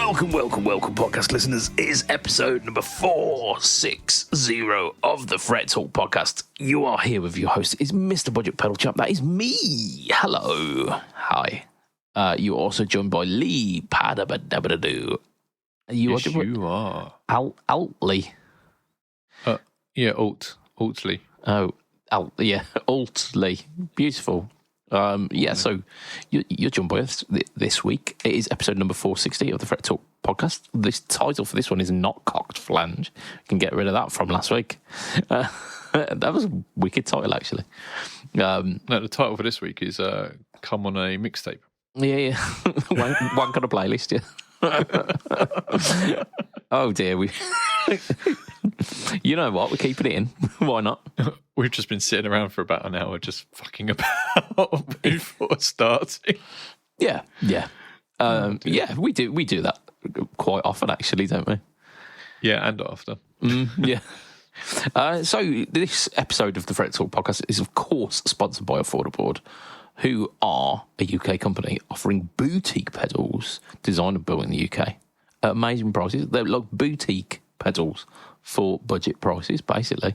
Welcome, podcast listeners. It is episode number 460 of the Fret Talk podcast. You are here with your host. It's Mr. BudgetPedalChap. That is me. Hello. Hi. You're also joined by Lee Padabadabadoo. Yes, you are. Ollie. Yeah, Alt-Lee. Oh, yeah, Alt-Lee. Beautiful. So you're joined by us this week. It is episode number 460 of the Fret Talk podcast. This title for this one is Not Cocked Flange. You can get rid of that from last week. That was a wicked title, actually. No, the title for this week is Come on a Mixtape. Yeah. one kind of playlist, yeah. Oh dear, you know what? We're keeping it in. Why not? We've just been sitting around for about an hour just fucking about before starting. Yeah. Yeah, we do that quite often, actually, don't we? Yeah, and after. Yeah. So this episode of the Fret Talk podcast is, of course, sponsored by Affordable, who are a UK company offering boutique pedals designed and built in the UK at amazing prices. They're like boutique pedals for budget prices, basically.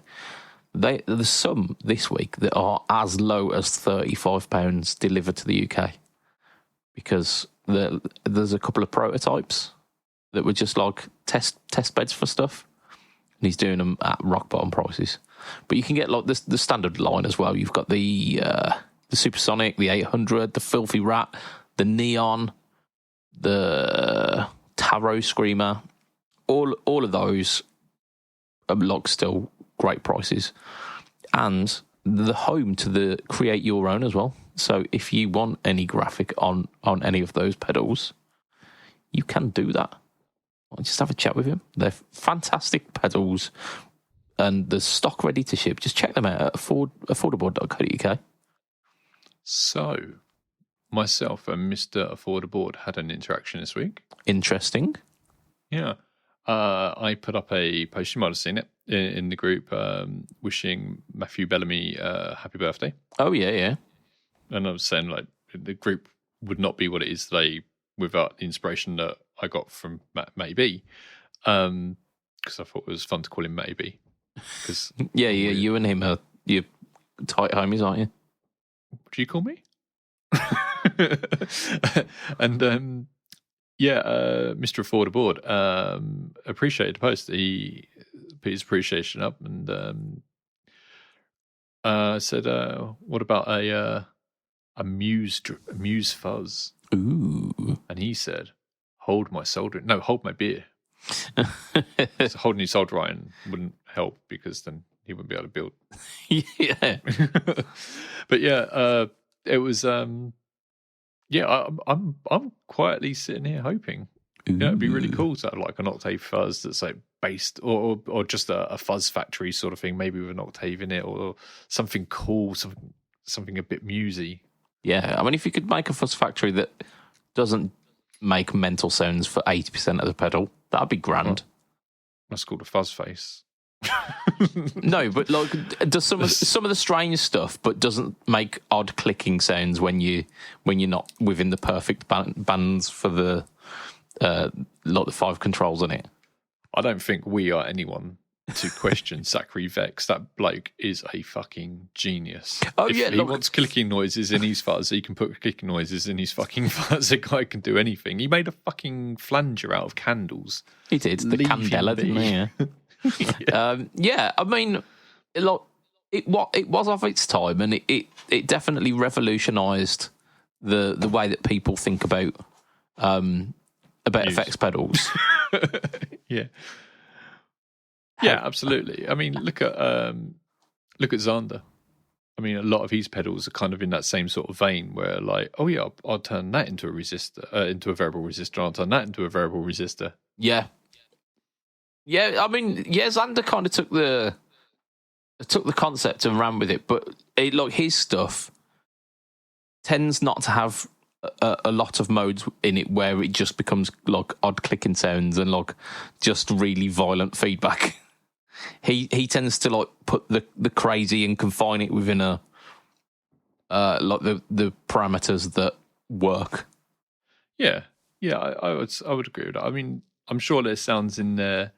There's some this week that are as low as £35 delivered to the UK, because there's a couple of prototypes that were just like test beds for stuff, and he's doing them at rock bottom prices. But you can get like the standard line as well. You've got the Supersonic, the 800, the Filthy Rat, the Neon, the Tarot Screamer. All of those are like still great prices. And the home to the Create Your Own as well. So if you want any graphic on any of those pedals, you can do that. Just have a chat with him. They're fantastic pedals, and the stock ready to ship. Just check them out at affordable.co.uk. So, myself and Mr. Affordable had an interaction this week. Interesting. Yeah. I put up a post, you might have seen it, in the group, wishing Matthew Bellamy happy birthday. Oh, yeah. And I was saying, like, the group would not be what it is today without the inspiration that I got from Maybe. Because I thought it was fun to call him Maybe. Yeah, you and him are you're tight homies, aren't you? What do you call me? And Mr. Affordable appreciated the post. He put his appreciation up and said, "What about a muse fuzz?" Ooh. And he said, hold my beer. So holding his solder iron wouldn't help, because then he wouldn't be able to build. Yeah. But yeah, it was I'm quietly sitting here hoping. Yeah, it'd be really cool to have like an octave fuzz that's like based or just a fuzz factory sort of thing, maybe with an octave in it, or something cool, something a bit musy. Yeah, I mean, if you could make a fuzz factory that doesn't make mental sounds for 80% of the pedal, that'd be grand. That's called a fuzz face. No, but like, does some of the strange stuff, but doesn't make odd clicking sounds when you're not within the perfect bands for the like the 5 controls on it. I don't think we are anyone to question Zachary Vex. That bloke is a fucking genius. Oh, if yeah, he wants clicking noises in his fuzz, he can put clicking noises in his fucking fuzz. The guy can do anything. He made a fucking flanger out of candles. He did. The Candela, didn't he? Yeah. I mean, it was of its time, and it definitely revolutionised the way that people think about effects pedals. Yeah. Yeah, absolutely. I mean, look at Xander. I mean, a lot of his pedals are kind of in that same sort of vein, where like, oh yeah, I'll turn that into a resistor, into a variable resistor. I'll turn that into a variable resistor. Yeah. I mean, Xander kind of took the concept and ran with it, but his stuff tends not to have a lot of modes in it where it just becomes like odd clicking sounds and like just really violent feedback. He tends to like put the crazy and confine it within a like the parameters that work. Yeah, Yeah, I would agree with that. I mean, I'm sure there's sounds in there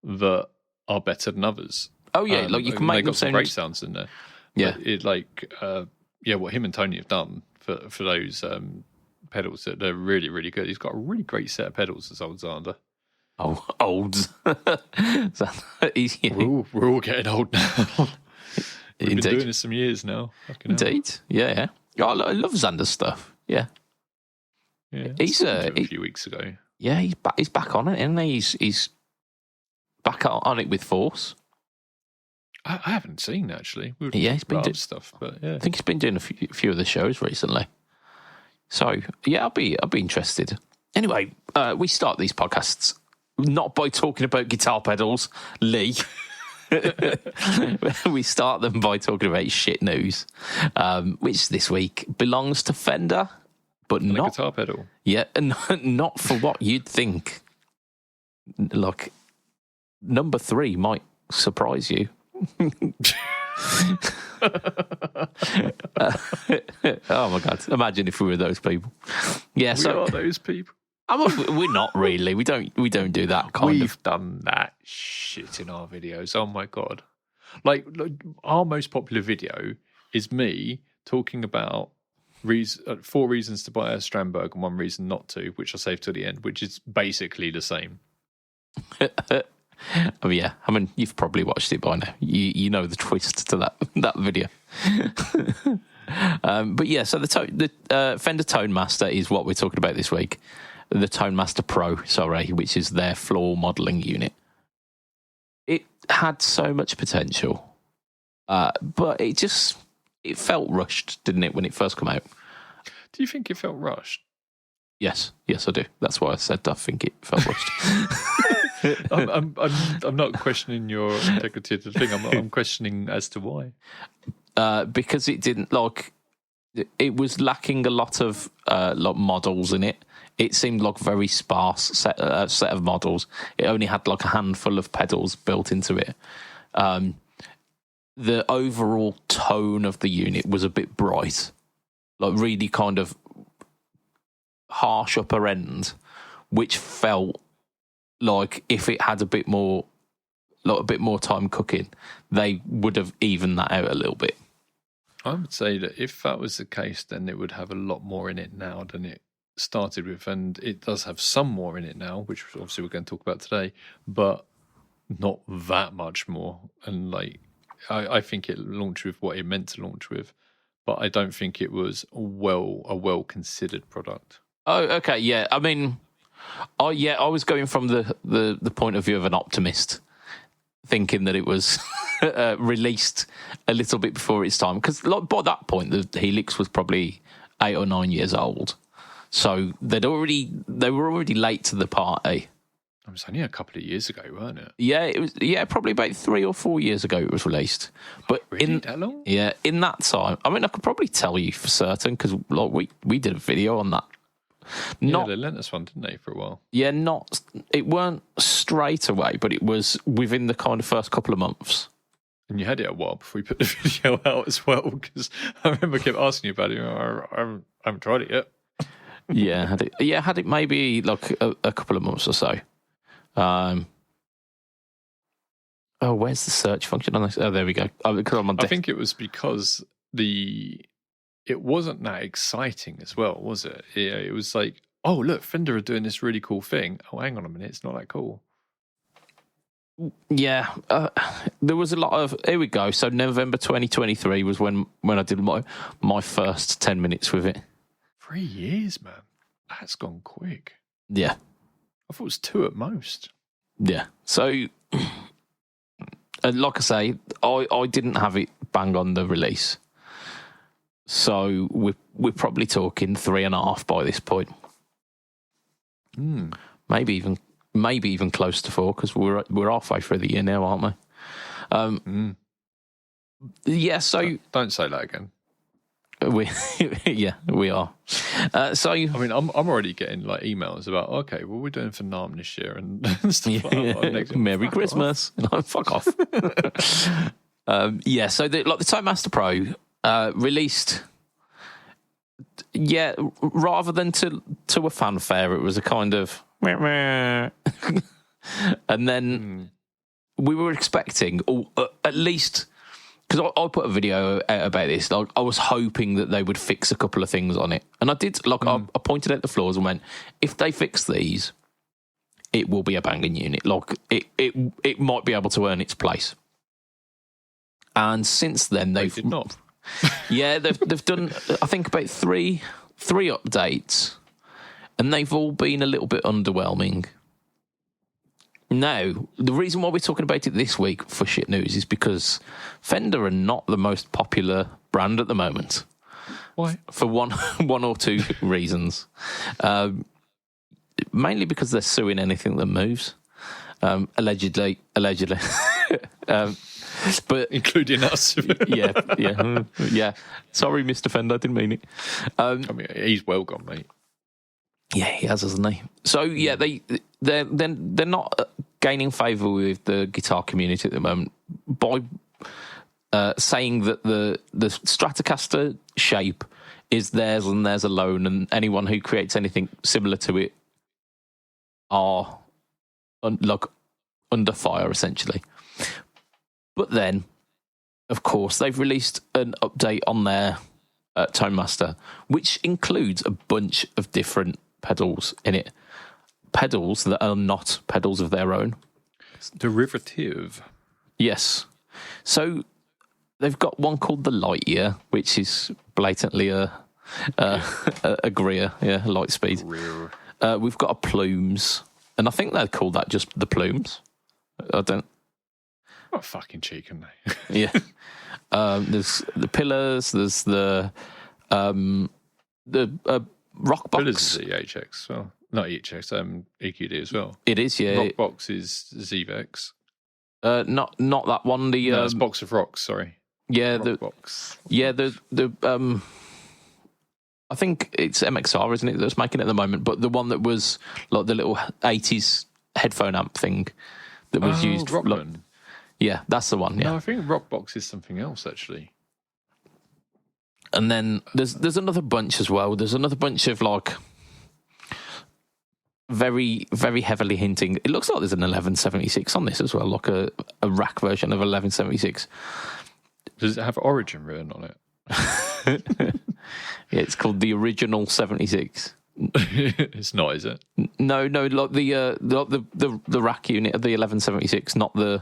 that are better than others. Oh yeah, like you can they make them got some sound great sounds in there. Yeah. But it what him and Tony have done for those pedals, that they're really, really good. He's got a really great set of pedals, this old Xander. Oh, old. We're all getting old now. We've been doing this some years now. Indeed, yeah. I love Xander's stuff. Yeah, he's a few weeks ago. Yeah, he's back on it, isn't he? He's back on it with force. I haven't seen actually. He's been doing stuff, but yeah, I think he's been doing a few of the shows recently. So yeah, I'll be interested. Anyway, we start these podcasts not by talking about guitar pedals, Lee. We start them by talking about shit news, which this week belongs to Fender, but not a guitar pedal. Yeah, and not for what you'd think. Look, number 3 might surprise you. Oh my God! Imagine if we were those people. Yeah, we are those people. We're not really. We don't do that kind of. We've done that shit in our videos. Oh my God! Like our most popular video is me talking about 4 reasons to buy a Strandberg and 1 reason not to, which I'll save to the end, which is basically the same. Oh yeah, I mean you've probably watched it by now. You know the twist to that video. But yeah, so the Fender Tone Master is what we're talking about this week. The Tone Master Pro, which is their floor modelling unit. It had so much potential, but it felt rushed, didn't it, when it first came out? Do you think it felt rushed? Yes, I do. That's why I said I think it felt rushed. I'm not questioning your integrity of the thing. I'm questioning as to why. Because it didn't it was lacking a lot of models in it. It seemed like a very sparse set of models. It only had like a handful of pedals built into it. The overall tone of the unit was a bit bright, like really kind of harsh upper end, which felt like if it had a bit more time cooking, they would have evened that out a little bit. I would say that if that was the case, then it would have a lot more in it now than it started with, and it does have some more in it now, which obviously we're going to talk about today, but not that much more. And I think it launched with what it meant to launch with, but I don't think it was a well considered product. Oh, okay, yeah. I mean, I was going from the point of view of an optimist, thinking that it was released a little bit before its time, because by that point the Helix was probably 8 or 9 years old, so they were already late to the party. It was only a couple of years ago, weren't it? Yeah, it was. Yeah, probably about 3 or 4 years ago it was released. But really? That long? Yeah, in that time, I mean, I could probably tell you for certain because we did a video on that. They lent us one, didn't they, for a while? Yeah, it weren't straight away, but it was within the kind of first couple of months. And you had it a while before we put the video out as well, because I remember I kept asking you about it. I haven't tried it yet. Yeah, had it maybe like a couple of months or so. Where's the search function on this? Oh, there we go. I think it was because it wasn't that exciting as well, was it? Yeah, it was like, oh, look, Fender are doing this really cool thing. Oh, hang on a minute, it's not that cool. Yeah, there was a lot of, here we go. So November 2023 was when I did my first 10 minutes with it. 3 years, man. That's gone quick. Yeah. I thought it was 2 at most. Yeah. So, like I say, I didn't have it bang on the release. So we're probably talking 3.5 by this point. Maybe even close to 4, because we're halfway through the year now, aren't we? Yeah. So don't say that again. We are. So I mean, I'm already getting like emails about, okay, well, we're doing for NAMM this year and stuff like that. Merry Christmas. Fuck off. Yeah. So the Tone Master Pro released yeah, rather than to a fanfare, it was a kind of meh, meh. And then we were expecting, or at least, because I put a video out about this, like, I was hoping that they would fix a couple of things on it, and I did. Like I pointed out the flaws and went, if they fix these, it will be a banging unit. Like it might be able to earn its place. And since then, they did not. Yeah, they've done, I think, about three updates, and they've all been a little bit underwhelming. Now, the reason why we're talking about it this week for Shit News is because Fender are not the most popular brand at the moment. Why? For one or two reasons. Mainly because they're suing anything that moves. Allegedly. But including us. yeah. Sorry, Mr. Fender, I didn't mean it. I mean, he's well gone, mate. Yeah, he has, hasn't he? So yeah, they're not gaining favour with the guitar community at the moment by saying that the Stratocaster shape is theirs and theirs alone, and anyone who creates anything similar to it are under fire, essentially. But then, of course, they've released an update on their Tone Master, which includes a bunch of different pedals in it. Pedals that are not pedals of their own. Derivative. Yes. So they've got one called the Lightyear, which is blatantly a Greer, light speed. We've got a Plumes, and I think they're called that just the Plumes. I don't. What fucking cheek, aren't they? Yeah. There's the Pillars. There's the Rock Box. Pillars is EHX. Well, not EHX. EQD as well. It is, yeah. Rock Box is ZVEX. Not that one. No, it's Box of Rocks. Sorry. Yeah, Rock Box. Yeah, the I think it's MXR, isn't it, that's making it at the moment? But the one that was like the little 80s headphone amp thing that was used. Rockman. Yeah, that's the one. Yeah, no, I think Rockbox is something else actually. And then there's another bunch as well. There's another bunch of like very, very heavily hinting. It looks like there's an 1176 on this as well, like a rack version of 1176. Does it have Origin written on it? Yeah, it's called the Original 76. It's not, is it? No, like the rack unit of the 1176, not the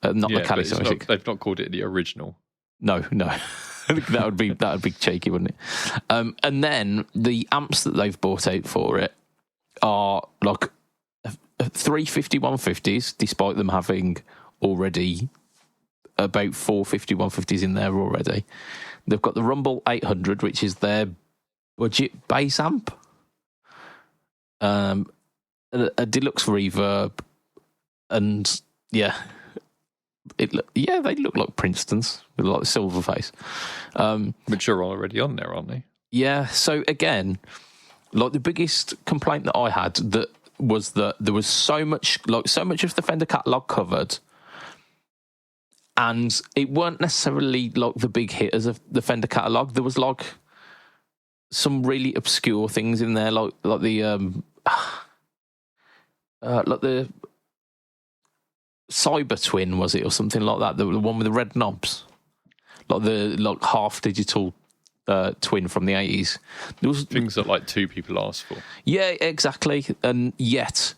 Cali 76. They've not called it the original. No. that would be cheeky, wouldn't it? And then the amps that they've bought out for it are like 3 5150s, despite them having already about 4 5150s in there already. They've got the Rumble 800, which is their budget bass amp. A deluxe reverb, and yeah. They look like Princeton's with like silver face. Which are already on there, aren't they? Yeah. So again, like the biggest complaint that I had was that there was so much of the Fender catalog covered, and it weren't necessarily like the big hitters of the Fender catalog. There was like some really obscure things in there, like the Cyber Twin, was it, or something like that? The one with the red knobs, like half digital twin from the 80s. There was things that like two people asked for. Yeah, exactly. And yet,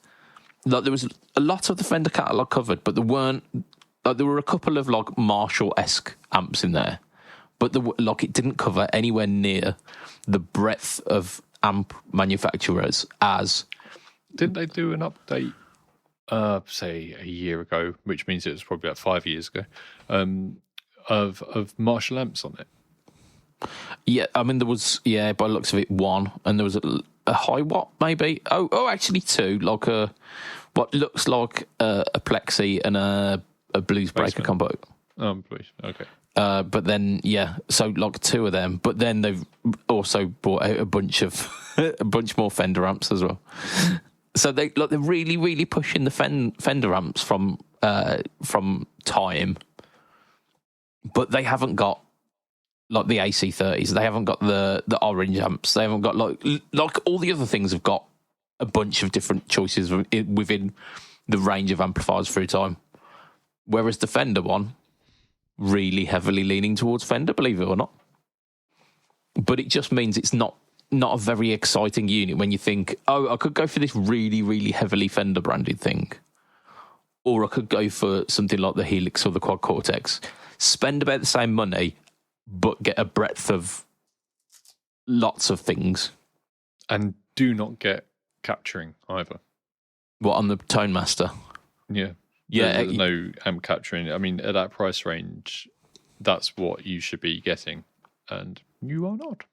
like, there was a lot of the Fender catalog covered, but there weren't. Like, there were a couple of like Marshall-esque amps in there, but it didn't cover anywhere near the breadth of amp manufacturers as. Didn't they do an update? Say a year ago, which means it was probably about 5 years ago, of Marshall amps on it. Yeah, I mean there was by the looks of it one, and there was a high watt maybe. Oh, actually two, like what looks like a Plexi and a Blues Breaker combo. Blues, okay. But then so like two of them. But then they've also brought out a bunch more Fender amps as well. So they're really, really pushing the Fender amps from time, but they haven't got like the AC30s. They haven't got the orange amps. They haven't got like all the other things have got a bunch of different choices within the range of amplifiers through time. Whereas the Fender one, really heavily leaning towards Fender, believe it or not. But it just means it's not a very exciting unit when you think, oh, I could go for this really, really heavily Fender branded thing. Or I could go for something like the Helix or the Quad Cortex, spend about the same money, but get a breadth of lots of things. And do not get capturing either. What, on the Tone Master? Yeah. Yeah. There's no amp capturing. I mean, at that price range, that's what you should be getting. And you are not.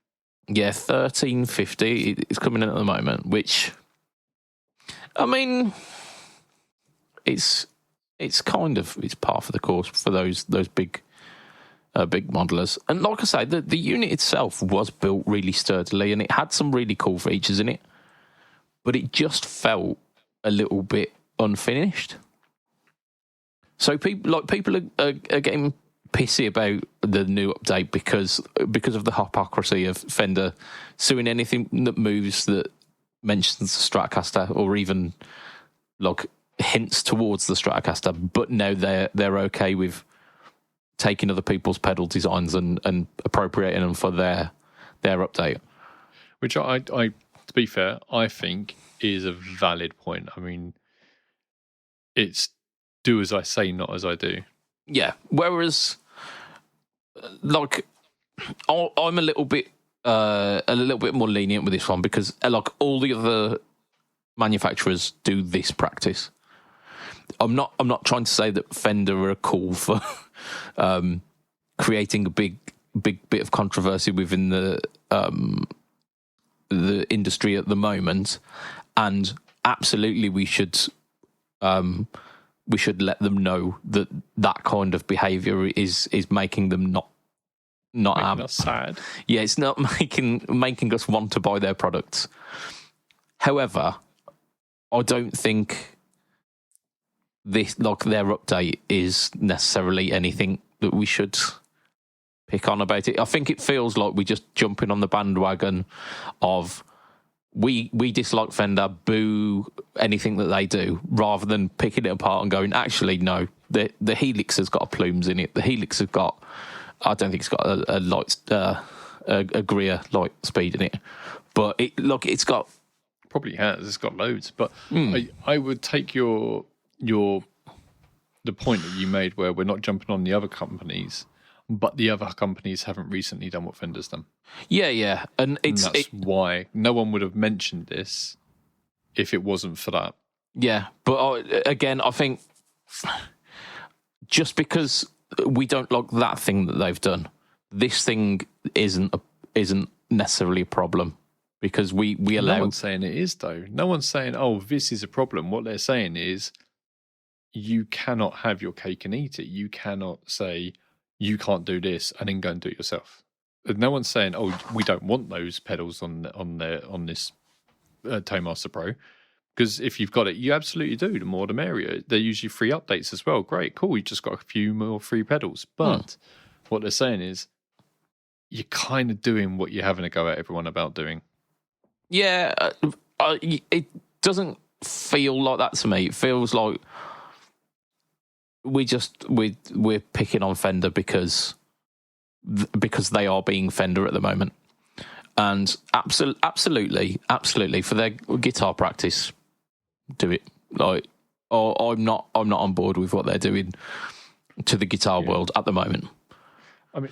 Yeah, $1,350. It's coming in at the moment, which, I mean, it's par for the course for those big modelers. And like I say, the unit itself was built really sturdily, and it had some really cool features in it, but it just felt a little bit unfinished. So people are getting pissy about the new update because of the hypocrisy of Fender suing anything that moves that mentions the Stratocaster or even like hints towards the Stratocaster, but now they're okay with taking other people's pedal designs and appropriating them for their update. Which I to be fair, I think is a valid point. I mean, it's do as I say, not as I do. Yeah. Whereas, like, I'm a little bit more lenient with this one because, like, all the other manufacturers do this practice. I'm not trying to say that Fender are cool for creating a big bit of controversy within the industry at the moment, and absolutely we should let them know that kind of behaviour is making them not making us sad. Yeah, it's not making us want to buy their products. However, I don't think this, like, their update is necessarily anything that we should pick on about it. I think it feels like we're just jumping on the bandwagon of we dislike Fender, boo anything that they do, rather than picking it apart and going, actually, no, the Helix has got plumes in it. The Helix has got, I don't think it's got a light, a Greer light speed in it, but it's got, probably has. It's got loads, but I would take the point that you made where we're not jumping on the other companies, but the other companies haven't recently done what Fender's done. Yeah, and that's why no one would have mentioned this if it wasn't for that. Yeah, but again, I think just because we don't like that thing that they've done, this thing isn't necessarily a problem. Because we allow... No one's saying it is, though. No one's saying, oh, this is a problem. What they're saying is you cannot have your cake and eat it. You cannot say you can't do this and then go and do it yourself. No one's saying, oh, we don't want those pedals on this Toemaster Pro. Because if you've got it, you absolutely do. The more the merrier. They're usually free updates as well. Great, cool. You just got a few more free pedals. But what they're saying is you're kind of doing what you're having a go at everyone about doing. Yeah, it doesn't feel like that to me. It feels like we're picking on Fender because they are being Fender at the moment, and absolutely for their guitar practice, do it. Like, I'm not on board with what they're doing to the guitar world at the moment. I mean,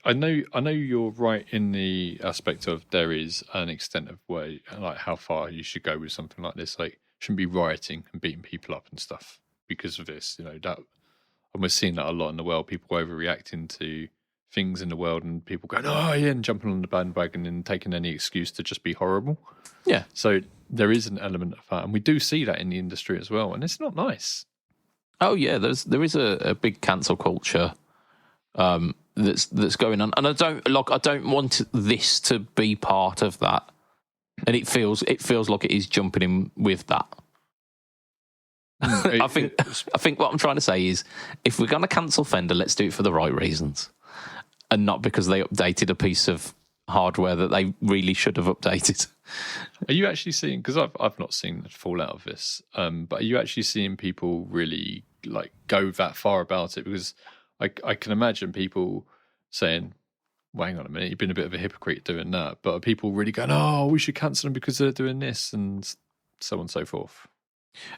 I know you're right in the aspect of there is an extent of where, like, how far you should go with something like this. Like, shouldn't be rioting and beating people up and stuff because of this. You know, that, and we're seeing that a lot in the world. People overreacting to things in the world, and people going, oh yeah, and jumping on the bandwagon and taking any excuse to just be horrible. Yeah. So there is an element of that, and we do see that in the industry as well, and it's not nice. Oh yeah, there is a big cancel culture. That's going on, and I don't want this to be part of that, and it feels like it is jumping in with that. I think what I'm trying to say is, if we're going to cancel Fender, let's do it for the right reasons. and not because they updated a piece of hardware that they really should have updated. Are you actually seeing? Because I've not seen the fallout of this, but are you actually seeing people really like go that far about it? Because I can imagine people saying, well, hang on a minute, you've been a bit of a hypocrite doing that. But are people really going, oh, we should cancel them because they're doing this, and so on and so forth?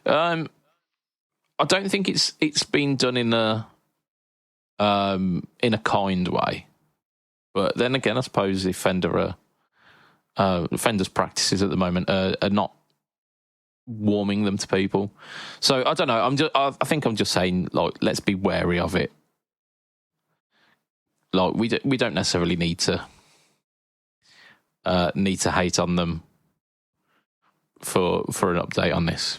I don't think it's been done in a kind way. But then again, I suppose if Fender's practices at the moment are not warming them to people. So I don't know. I think I'm just saying, like, let's be wary of it. Like, we don't necessarily need to hate on them for an update on this.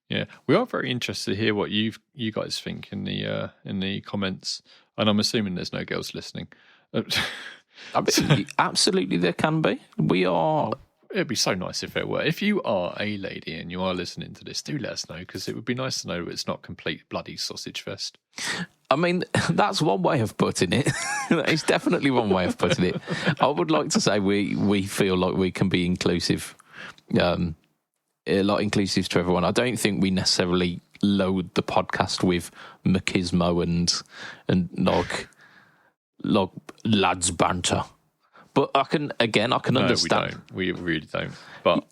Yeah, we are very interested to hear what you guys think in the comments, and I'm assuming there's no girls listening. Absolutely, there can be. We are. It'd be so nice if there were. If you are a lady and you are listening to this, do let us know, because it would be nice to know it's not complete bloody sausage fest. I mean, that's one way of putting it. It's definitely one way of putting it. I would like to say we feel like we can be inclusive, inclusive to everyone. I don't think we necessarily load the podcast with machismo and like lads banter. But I can understand. We really don't. But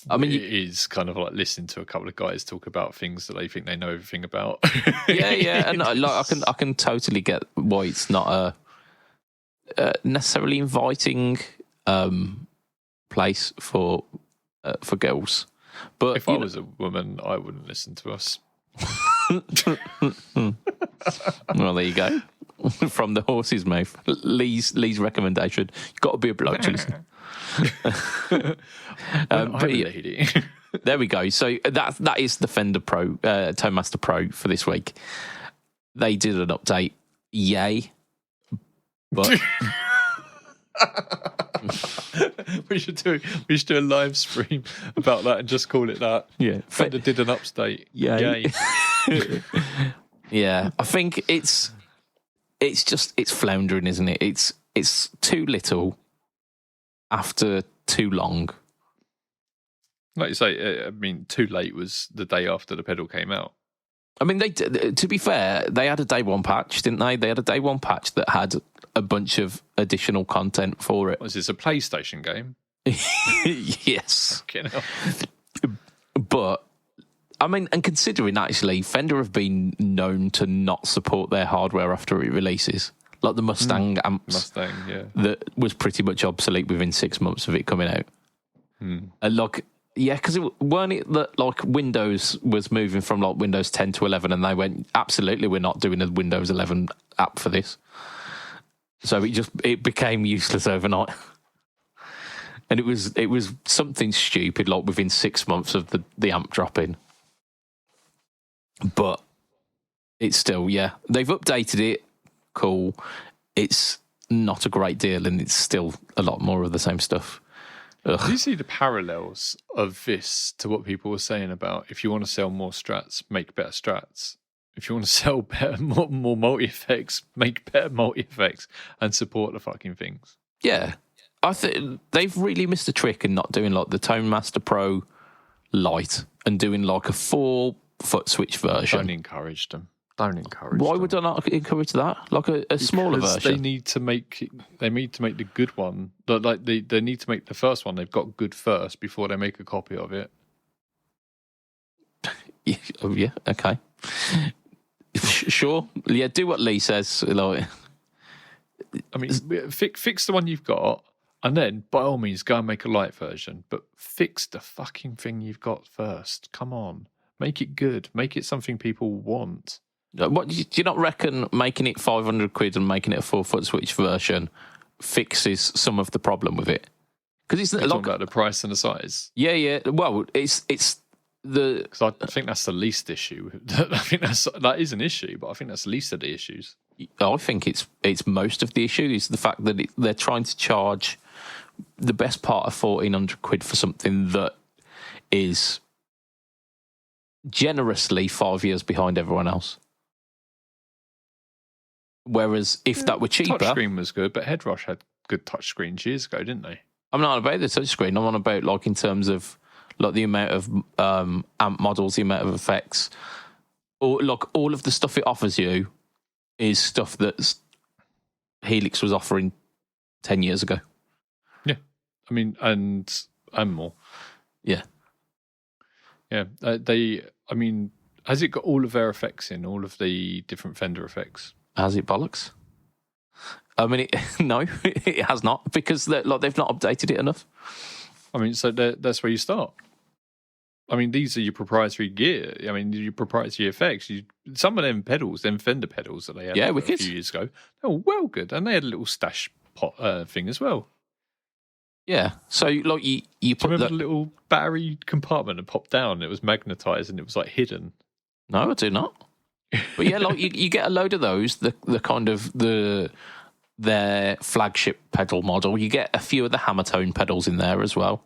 I mean, it is kind of like listening to a couple of guys talk about things that they think they know everything about. yeah, and I can totally get why it's not a necessarily inviting place for girls. But if I was a woman, I wouldn't listen to us. Well, there you go. From the horse's mouth. Lee's recommendation. You've got to be a bloke to listen. I'm a lady. There we go. So that is the Fender Pro, Toadmaster Pro for this week. They did an update. Yay. But we should do a live stream about that and just call it that. Yeah. Fender did an update. Yay. Yeah. I think it's floundering, isn't it? It's too little after too long. Like you say, I mean, too late was the day after the pedal came out. I mean, to be fair, they had a day one patch, didn't they? They had a day one patch that had a bunch of additional content for it. Was this a PlayStation game? Yes. Fucking hell. But, I mean, and considering actually, Fender have been known to not support their hardware after it releases. Like the Mustang amps. Yeah. That was pretty much obsolete within 6 months of it coming out. And because weren't it that like Windows was moving from like Windows 10 to 11 and they went, absolutely, we're not doing a Windows 11 app for this. So it became useless overnight. And it was something stupid like within 6 months of the amp dropping. But it's still, they've updated it. Cool. It's not a great deal and it's still a lot more of the same stuff. Ugh. Do you see the parallels of this to what people were saying about if you want to sell more strats, make better strats? If you want to sell better, more multi-effects, make better multi-effects and support the fucking things. Yeah. I think they've really missed a trick in not doing like the Toadmaster Pro Lite and doing like a 4-foot switch version. Don't encourage them. Why would I not encourage that? Like a smaller version. They need to make the good one. Like they need to make the first one. They've got good first before they make a copy of it. Yeah. Okay. Sure. Yeah. Do what Lee says. Like, I mean, fix the one you've got, and then by all means go and make a light version. But fix the fucking thing you've got first. Come on, make it good. Make it something people want. What do you not reckon making it 500 quid and making it a 4-foot switch version fixes some of the problem with it? Because it's talking about the price and the size. Yeah. Well, it's the. Because I think that's the least issue. I think that is an issue, but I think that's the least of the issues. I think it's most of the issue is the fact that they're trying to charge the best part of 1,400 quid for something that is generously 5 years behind everyone else. Whereas if that were cheaper, touchscreen was good, but Headrush had good touchscreens years ago, didn't they? I'm not about the touchscreen. I'm on about like in terms of like the amount of amp models, the amount of effects, or like all of the stuff it offers you is stuff that Helix was offering 10 years ago. Yeah, I mean, and more. Yeah, yeah. I mean, has it got all of their effects in, all of the different Fender effects? Has it bollocks? I mean, no, it has not, because they've not updated it enough. I mean, so that's where you start. I mean, these are your proprietary gear. I mean, your proprietary effects. Some of them pedals, them Fender pedals that they had a few years ago, they were well good, and they had a little stash pot thing as well. Yeah, so like you put the little battery compartment that popped down. It was magnetized and it was like hidden. No, I do not. But yeah, like you get a load of those. The kind of their flagship pedal model. You get a few of the Hammertone pedals in there as well,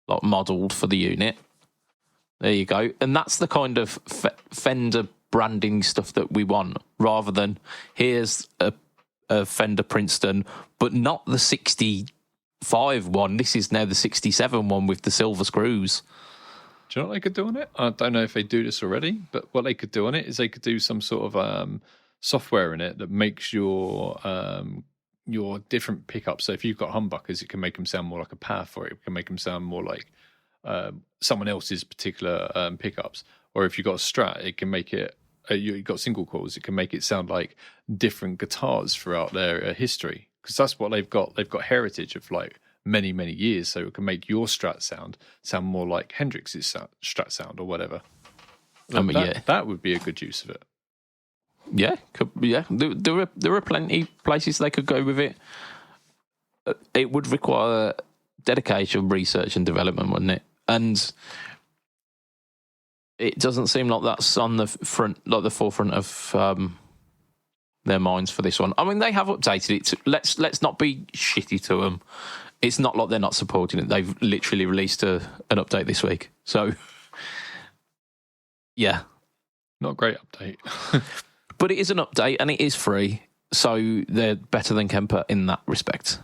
like modelled for the unit. There you go, and that's the kind of Fender branding stuff that we want, rather than here's a Fender Princeton, but not the 65 one. This is now the 67 one with the silver screws. Do you know what they could do on it? I don't know if they do this already, but what they could do on it is they could do some sort of software in it that makes your different pickups. So if you've got humbuckers, it can make them sound more like a path, or it can make them sound more like someone else's particular pickups. Or if you've got a Strat, it can make it. You've got single coils, it can make it sound like different guitars throughout their history, because that's what they've got. They've got heritage of like many years, so it can make your Strat sound more like Hendrix's Strat sound or whatever. That would be a good use of it. Yeah, there are plenty places they could go with it. It would require dedication, research, and development, wouldn't it? And it doesn't seem like that's on the front, like the forefront of their minds for this one. I mean, they have updated it. Let's not be shitty to them. It's not like they're not supporting it. They've literally released an update this week. So, yeah. Not a great update. But it is an update and it is free. So they're better than Kemper in that respect.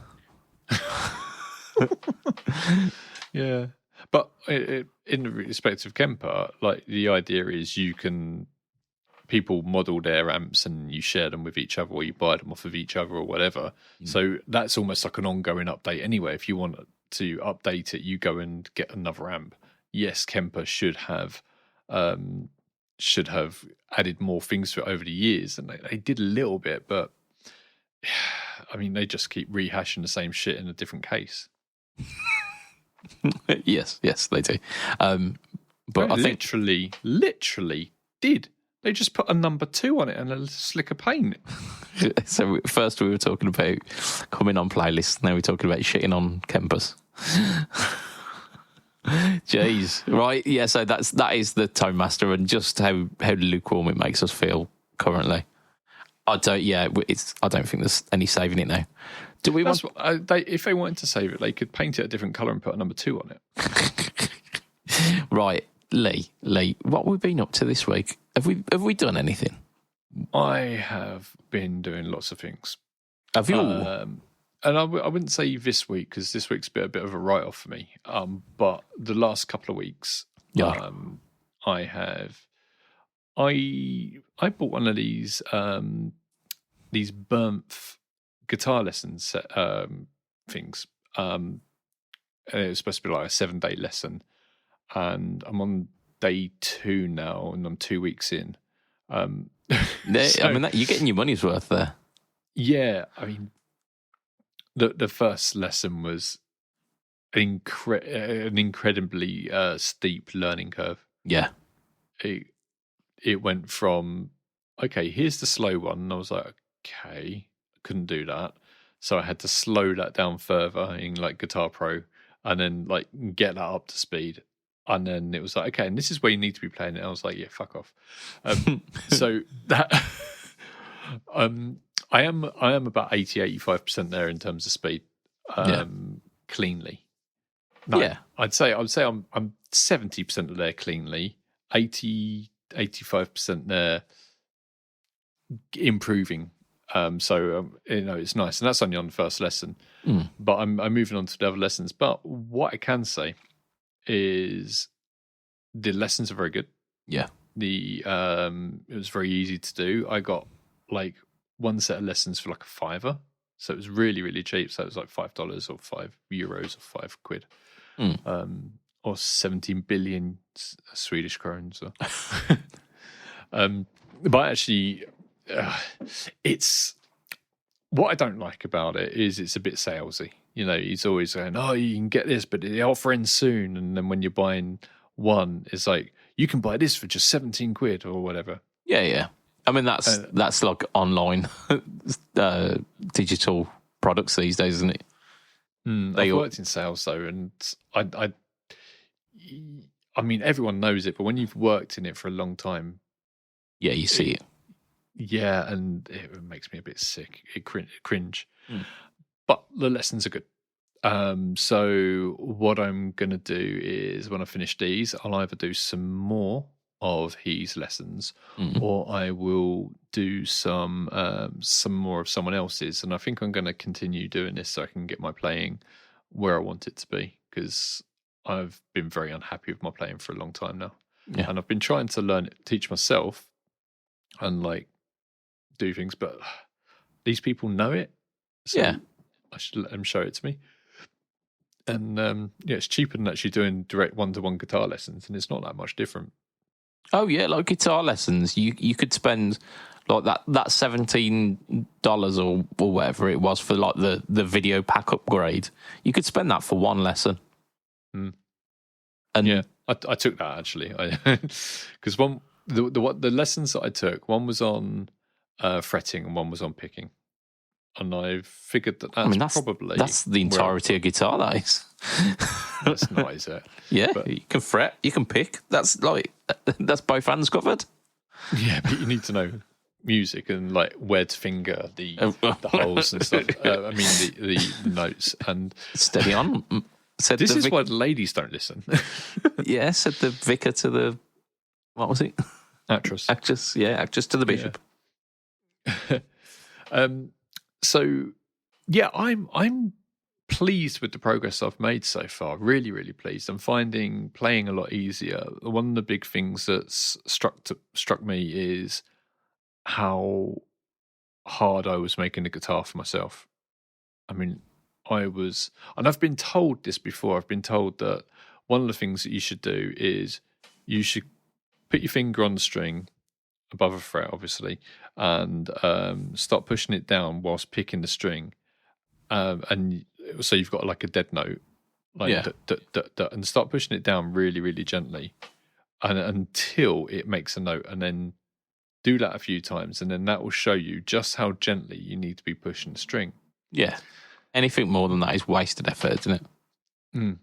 Yeah. But in the respect of Kemper, like the idea is people model their amps and you share them with each other, or you buy them off of each other or whatever. So that's almost like an ongoing update anyway. If you want to update it, you go and get another amp. Yes, Kemper should have added more things to it over the years, and they did a little bit, but I mean, they just keep rehashing the same shit in a different case. yes, they do. But I think literally did. They just put a number 2 on it and a slick of paint. So first we were talking about coming on playlists. Now we're talking about shitting on Kempers. Jeez, right? Yeah. So that is the Tone Master, and just how lukewarm it makes us feel currently. I don't think there's any saving it now. Do we want? If they wanted to save it, they could paint it a different colour and put a number 2 on it. Right, Lee, what have we been up to this week? Have we done anything? I have been doing lots of things. Have you? And I wouldn't say this week, because this week's been a bit of a write-off for me. But the last couple of weeks, yeah. I bought one of these Bernth guitar lessons things. And it was supposed to be like a 7-day lesson, and I'm on day 2 now, and I'm 2 weeks in. So, I mean, you're getting your money's worth there. Yeah, I mean, the first lesson was an incredibly steep learning curve. Yeah, it went from, okay, here's the slow one, and I was like, okay, I couldn't do that, so I had to slow that down further in like Guitar Pro, and then like get that up to speed, and then it was like, okay, and this is where you need to be playing it. And I was like, yeah, fuck off. So that I am about 80-85% there in terms of speed, cleanly. No, yeah, I'd say I'm 70% there cleanly, 80-85% there improving It's nice, and that's only on the first lesson. But I'm moving on to the other lessons. But what I can say is the lessons are very good. Yeah. It was very easy to do. I got like one set of lessons for like a $5, so it was really, really cheap. So it was like $5 or €5 or £5, or 17 billion Swedish krones. But actually, it's what I don't like about it is it's a bit salesy. You know, he's always saying, "Oh, you can get this, but the offer ends soon." And then when you're buying one, it's like, you can buy this for just 17 quid or whatever. Yeah. I mean, that's like online digital products these days, isn't it? I've worked in sales though, and I mean, everyone knows it, but when you've worked in it for a long time, yeah, you see it. Yeah, and it makes me a bit sick. It cringe. But the lessons are good. So what I'm going to do is when I finish these, I'll either do some more of his lessons, or I will do some more of someone else's. And I think I'm going to continue doing this so I can get my playing where I want it to be, because I've been very unhappy with my playing for a long time now. Yeah. And I've been trying to teach myself and like do things, but these people know it. So yeah. I should let them show it to me. And it's cheaper than actually doing direct one-to-one guitar lessons, and it's not that much different. Oh yeah, like guitar lessons, you could spend like that $17 or whatever it was for like the video pack upgrade. You could spend that for one lesson. And yeah, I took that actually, because the lessons that I took, one was on fretting and one was on picking. And I figured that's the entirety of guitar, that is. That's not, is it? Yeah, but you can fret, you can pick. That's both hands covered. Yeah, but you need to know music and like where to finger the holes and stuff. I mean the notes and steady on. This is why the ladies don't listen. Yeah, said the vicar to the what was it? Actress. Actress to the bishop. Yeah. So, yeah, I'm pleased with the progress I've made so far. Really, really pleased. I'm finding playing a lot easier. One of the big things that's struck me is how hard I was making the guitar for myself. I mean, and I've been told this before. I've been told that one of the things that you should do is you should put your finger on the string above a fret, obviously, and start pushing it down whilst picking the string, and so you've got like a dead note, like and start pushing it down really, really gently, and until it makes a note, and then do that a few times, and then that will show you just how gently you need to be pushing the string. Yeah, anything more than that is wasted effort, isn't it?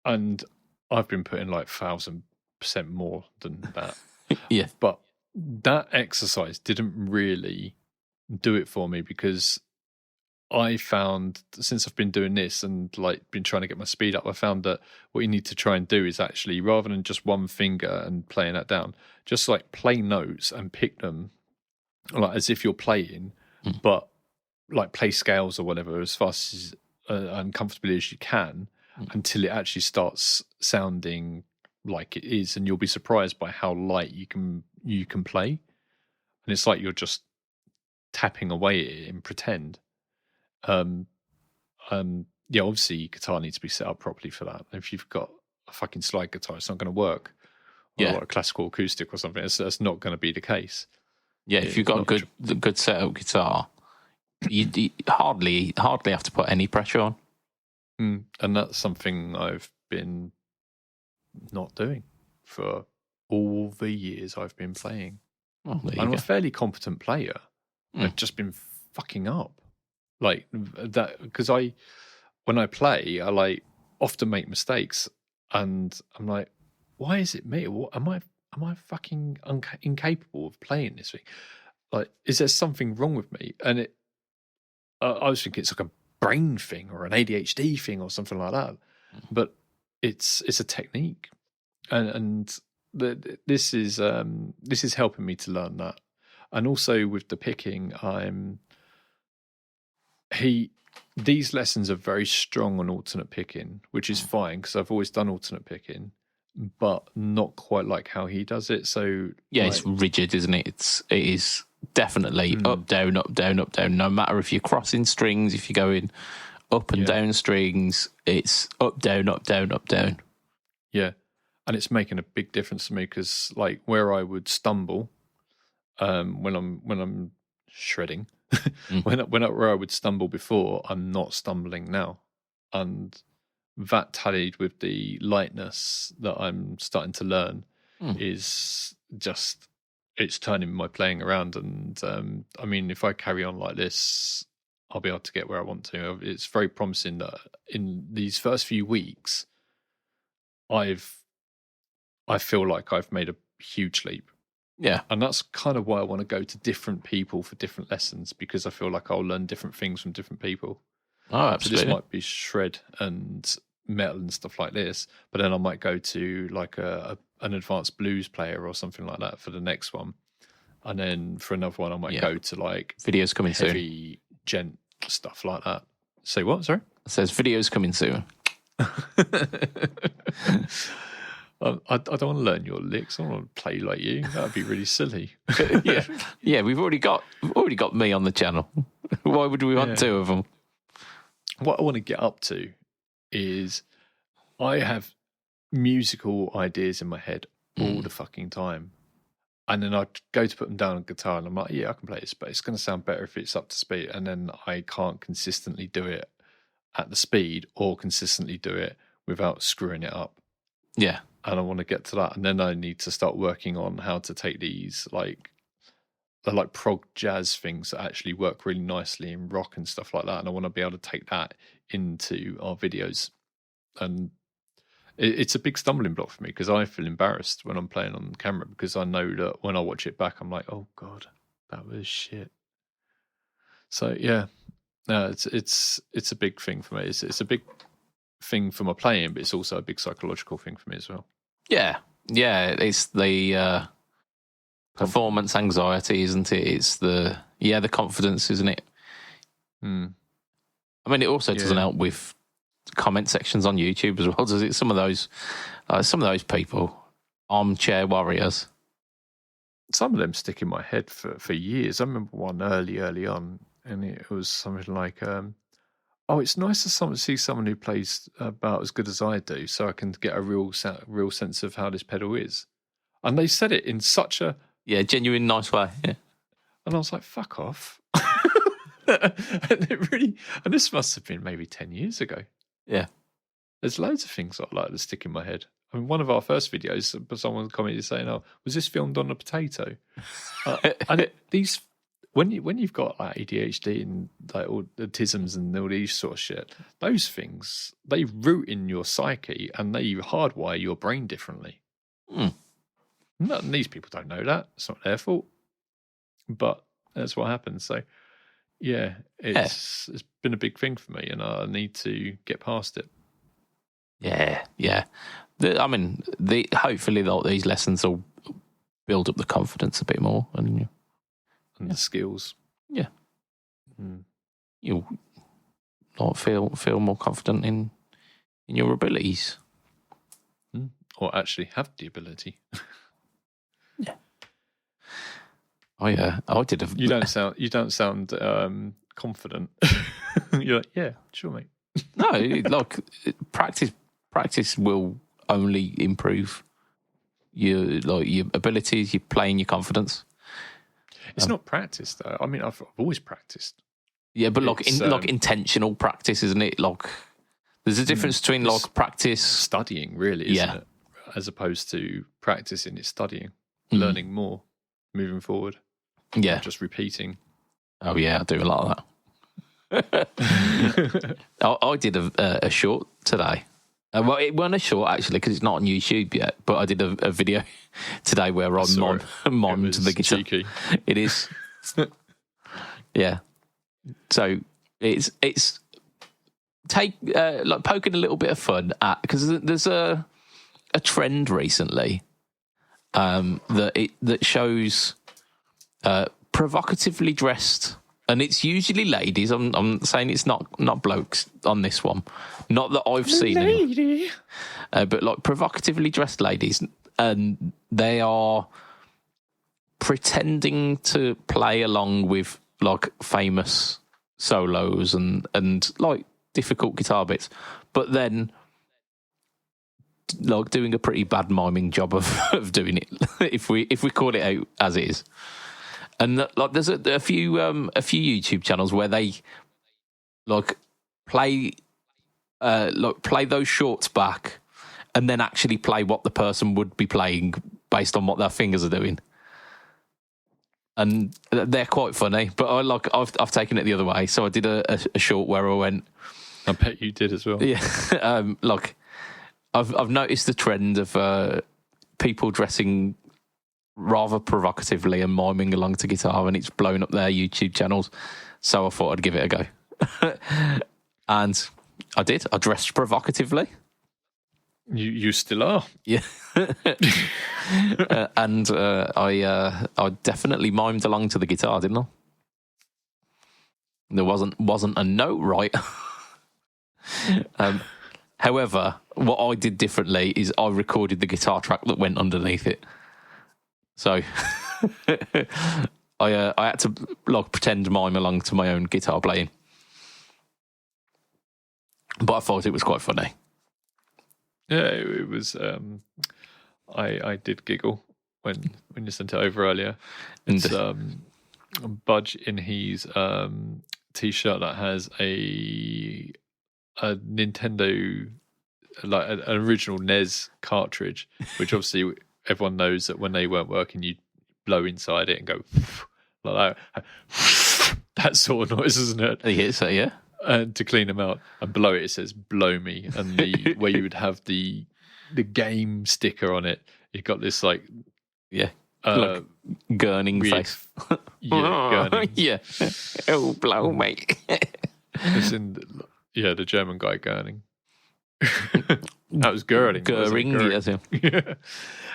And I've been putting like 1,000% more than that. Yeah, but that exercise didn't really do it for me, because I found, since I've been doing this and like been trying to get my speed up, I found that what you need to try and do is actually, rather than just one finger and playing that down, just like play notes and pick them like as if you're playing, but like play scales or whatever as fast as and comfortably as you can until it actually starts sounding like it is, and you'll be surprised by how light you can play, and it's like you're just tapping away at it in pretend. Obviously guitar needs to be set up properly for that. If you've got a fucking slide guitar, it's not going to work. Or a classical acoustic or something, that's not going to be the case. Yeah, if you've got a good setup guitar, you hardly have to put any pressure on. And that's something I've been not doing for all the years I've been playing. I'm a fairly competent player. I've just been fucking up like that, because when I play, I like often make mistakes, and I'm like, why is it me? What am I fucking incapable of playing this thing? Like, is there something wrong with me? And I was thinking it's like a brain thing or an ADHD thing or something like that, but it's a technique, and this is helping me to learn that. And also with the picking, I'm these lessons are very strong on alternate picking, which is fine because I've always done alternate picking, but not quite like how he does it. So yeah, it's rigid, isn't it? It is definitely up, down, up, down, up, down. No matter if you're crossing strings, if you're going up and down strings, it's up, down, up, down, up, down. Yeah, and it's making a big difference to me because, like, where I would stumble when I'm shredding, where I would stumble before, I'm not stumbling now, and that tallied with the lightness that I'm starting to learn is just, it's turning my playing around. And I mean, if I carry on like this, I'll be able to get where I want to. It's very promising that in these first few weeks, I feel like I've made a huge leap. Yeah. And that's kind of why I want to go to different people for different lessons, because I feel like I'll learn different things from different people. Oh, absolutely. So this might be shred and metal and stuff like this, but then I might go to like an advanced blues player or something like that for the next one. And then for another one, I might go to like videos coming heavy soon. Gent stuff like that. Say what? Sorry? It says videos coming soon. I don't want to learn your licks. I don't want to play like you. That would be really silly. Yeah. We've already got me on the channel. Why would we want two of them? What I want to get up to is I have musical ideas in my head all the fucking time. And then I go to put them down on guitar and I'm like, yeah, I can play this, but it's going to sound better if it's up to speed. And then I can't consistently do it at the speed or consistently do it without screwing it up. Yeah. And I want to get to that. And then I need to start working on how to take these they're like prog jazz things that actually work really nicely in rock and stuff like that. And I want to be able to take that into our videos. And it's a big stumbling block for me because I feel embarrassed when I'm playing on camera, because I know that when I watch it back, I'm like, oh God, that was shit. So yeah, no, it's a big thing for me. It's a big thing for my playing, but it's also a big psychological thing for me as well. Yeah. It's the performance anxiety, isn't it? It's the confidence, isn't it? I mean, it also doesn't help with comment sections on YouTube as well, does it? Some of those people, armchair warriors. Some of them stick in my head for years. I remember one early on, and it was something like, "Oh, it's nice to see someone who plays about as good as I do, so I can get a real sense of how this pedal is." And they said it in such a genuine, nice way. Yeah. And I was like, "Fuck off!" and this must have been maybe 10 years ago. Yeah, there's loads of things like that stick in my head. I mean, one of our first videos, someone commented saying, "Oh, was this filmed on a potato?" And when you've got like ADHD and like autisms and all these sort of shit, those things, they root in your psyche and they hardwire your brain differently. These people don't know that. It's not their fault, but that's what happens. So yeah, it's been a big thing for me, and I need to get past it. Yeah. Hopefully these lessons will build up the confidence a bit more and the skills. Yeah. You'll not feel more confident in your abilities. Or actually have the ability. Yeah. Oh yeah, I did. You don't sound confident. You're like, yeah, sure, mate. No, like practice will only improve your abilities, your playing, your confidence. It's not practice though. I mean, I've always practiced. Yeah, but intentional practice, isn't it? Like, there's a difference between like practice, studying, really, isn't it? As opposed to practicing, it's studying, learning more, moving forward. Yeah, not just repeating. Oh yeah, I do a lot of that. I did a short today. Well, it wasn't a short actually because it's not on YouTube yet. But I did a video today where I monned the guitar. Cheeky. It is. Yeah. So it's like poking a little bit of fun at, because there's a trend recently that shows provocatively dressed and it's usually ladies. I'm saying it's not blokes on this one. Not that I've seen lady. but like provocatively dressed ladies, and they are pretending to play along with like famous solos and like difficult guitar bits, but then like doing a pretty bad miming job of doing it if we call it out as is. And like there's a few YouTube channels where they like play those shorts back and then actually play what the person would be playing based on what their fingers are doing. And they're quite funny, but I've taken it the other way. So I did a short where I went. I bet you did as well. Yeah, I've noticed the trend of people dressing rather provocatively and miming along to guitar, and it's blown up their YouTube channels. So I thought I'd give it a go, and I did. I dressed provocatively. You still are. Yeah. And I definitely mimed along to the guitar, didn't I? There wasn't a note right. However, what I did differently is I recorded the guitar track that went underneath it. So I had to like pretend mime along to my own guitar playing. But I thought it was quite funny. Yeah, it was. I did giggle when you sent it over earlier. It's Budge in his t-shirt that has a Nintendo, like an original NES cartridge, which obviously everyone knows that when they weren't working, you blow inside it and go like that. That sort of noise, isn't it? Yeah. And to clean them out, and below it says "blow me," and the where you would have the game sticker on it, you've got this like like gurning face. Yeah, gurning. Yeah. Oh, blow me. It's in the German guy gurning. That was gurning. Gurring, yes. Yeah.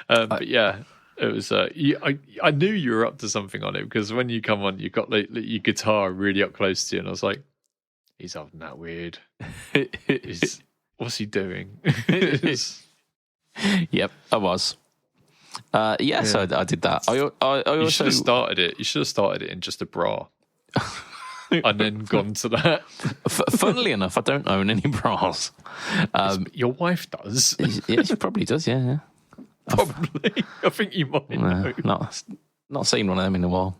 But yeah, it was. I knew you were up to something on it because when you come on, you got like your guitar really up close to you, and I was like, he's holding that weird. What's he doing? Yep, I was. So I did that. I also... You should have started it. You should have started it in just a bra, and then gone to that. Funnily enough, I don't own any bras. Your wife does. Yeah, she probably does. Yeah. Probably. I think you might know. Not seen one of them in a while.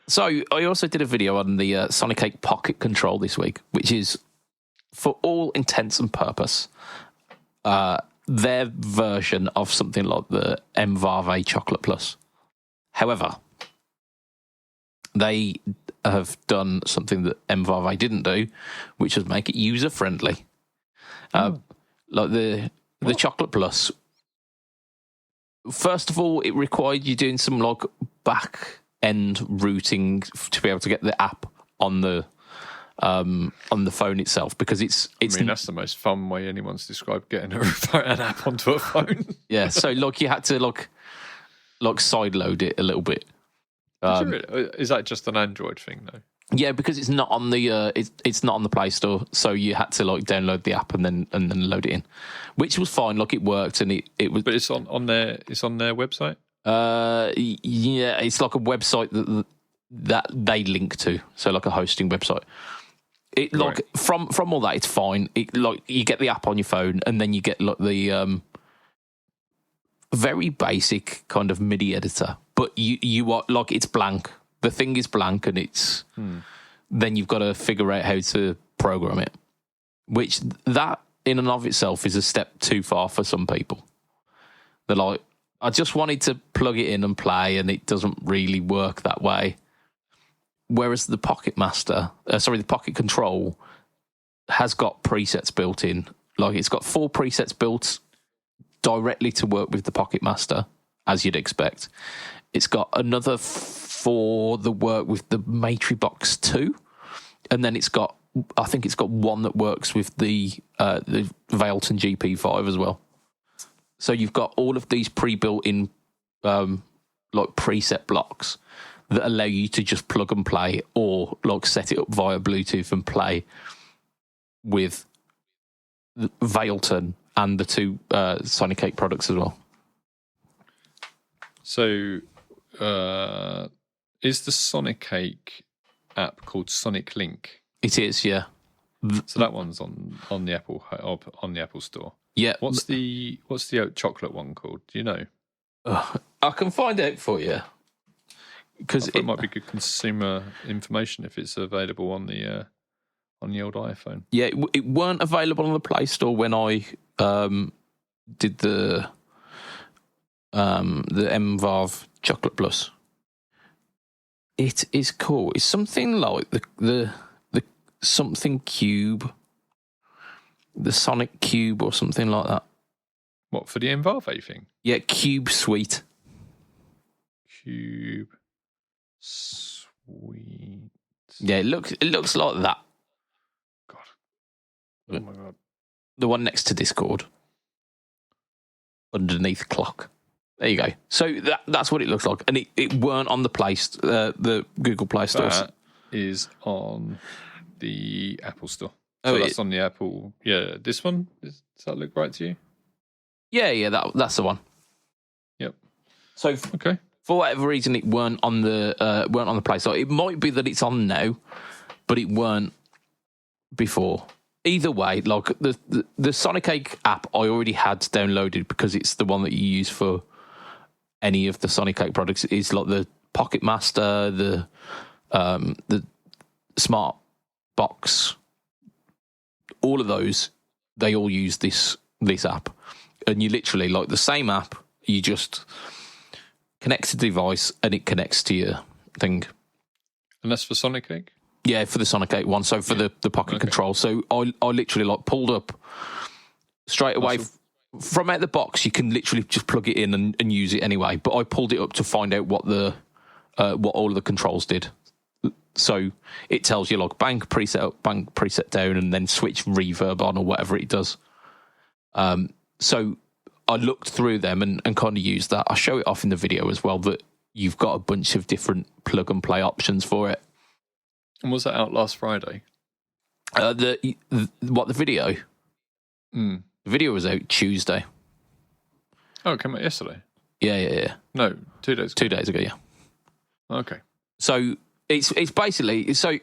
So I also did a video on the Sonic 8 Pocket Control this week, which is, for all intents and purpose, their version of something like the Mvave Chocolate Plus. However, they have done something that Mvave didn't do, which was make it user-friendly. Like the Chocolate Plus, first of all, it required you doing some like back-end routing to be able to get the app on the phone itself, because it's. I mean, that's the most fun way anyone's described getting an app onto a phone. Yeah, so like you had to like sideload it a little bit. Is that just an Android thing though? Yeah, because it's not on the it's not on the Play Store, so you had to like download the app and then load it in, which was fine. Like it worked, and it was. But it's on their website. Yeah, it's like a website that they link to, so like a hosting website. It like from all that, it's fine. It like you get the app on your phone, and then you get like the very basic kind of MIDI editor, but you are like it's blank. The thing is blank, and it's then you've got to figure out how to program it, which that in and of itself is a step too far for some people. They're like, I just wanted to plug it in and play, and it doesn't really work that way. Whereas the Pocket Control has got presets built in. Like it's got 4 presets built directly to work with the Pocket Master, as you'd expect. It's got another 4 that work with the Matribox 2, and then I think it's got 1 that works with the Vailton GP5 as well. So you've got all of these pre-built in like preset blocks that allow you to just plug and play, or like set it up via Bluetooth and play with Vailton and the two Sonic 8 products as well. So, is the Sonic 8 app called Sonic Link? It is, yeah. So that one's on the Apple Store. Yeah. What's the oat chocolate one called? Do you know? I can find out for you, because it might be good consumer information if it's available on the old iPhone. Yeah, it weren't available on the Play Store when I did the MVAV Chocolate Plus. It is cool. It's something like the something cube, the Sonic Cube or something like that. What, for the Envave thing? Yeah, Cube Sweet. Cube Sweet. Yeah, it looks like that. God. Oh my God. The one next to Discord. Underneath clock. There you go. So that's what it looks like. And it weren't on the Google Play Store. That is on the Apple Store. So that's on the Apple. Yeah, this one? Does that look right to you? Yeah, that's the one. Yep. So okay. For whatever reason, it weren't on the Play Store. It might be that it's on now, but it weren't before. Either way, like the Sonic 8 app, I already had downloaded because it's the one that you use for any of the Sonic 8 products. It's like the Pocket Master, the Smart Box, all of those. They all use this app, and you literally, like the same app, you just connect to the device and it connects to your thing. And that's for Sonic 8? Yeah, for the Sonic 8 one. So for the Pocket Control. So I literally like pulled up straight away from out the box. You can literally just plug it in and use it anyway. But I pulled it up to find out what all of the controls did. So it tells you like bank preset up, bank preset down, and then switch reverb on or whatever it does. So I looked through them and kind of used that. I show it off in the video as well, that you've got a bunch of different plug and play options for it. And was that out last Friday? The video? Mm. The video was out Tuesday. Oh, it came out yesterday? Yeah. No, 2 days ago. 2 days ago, yeah. Okay. So it's basically, so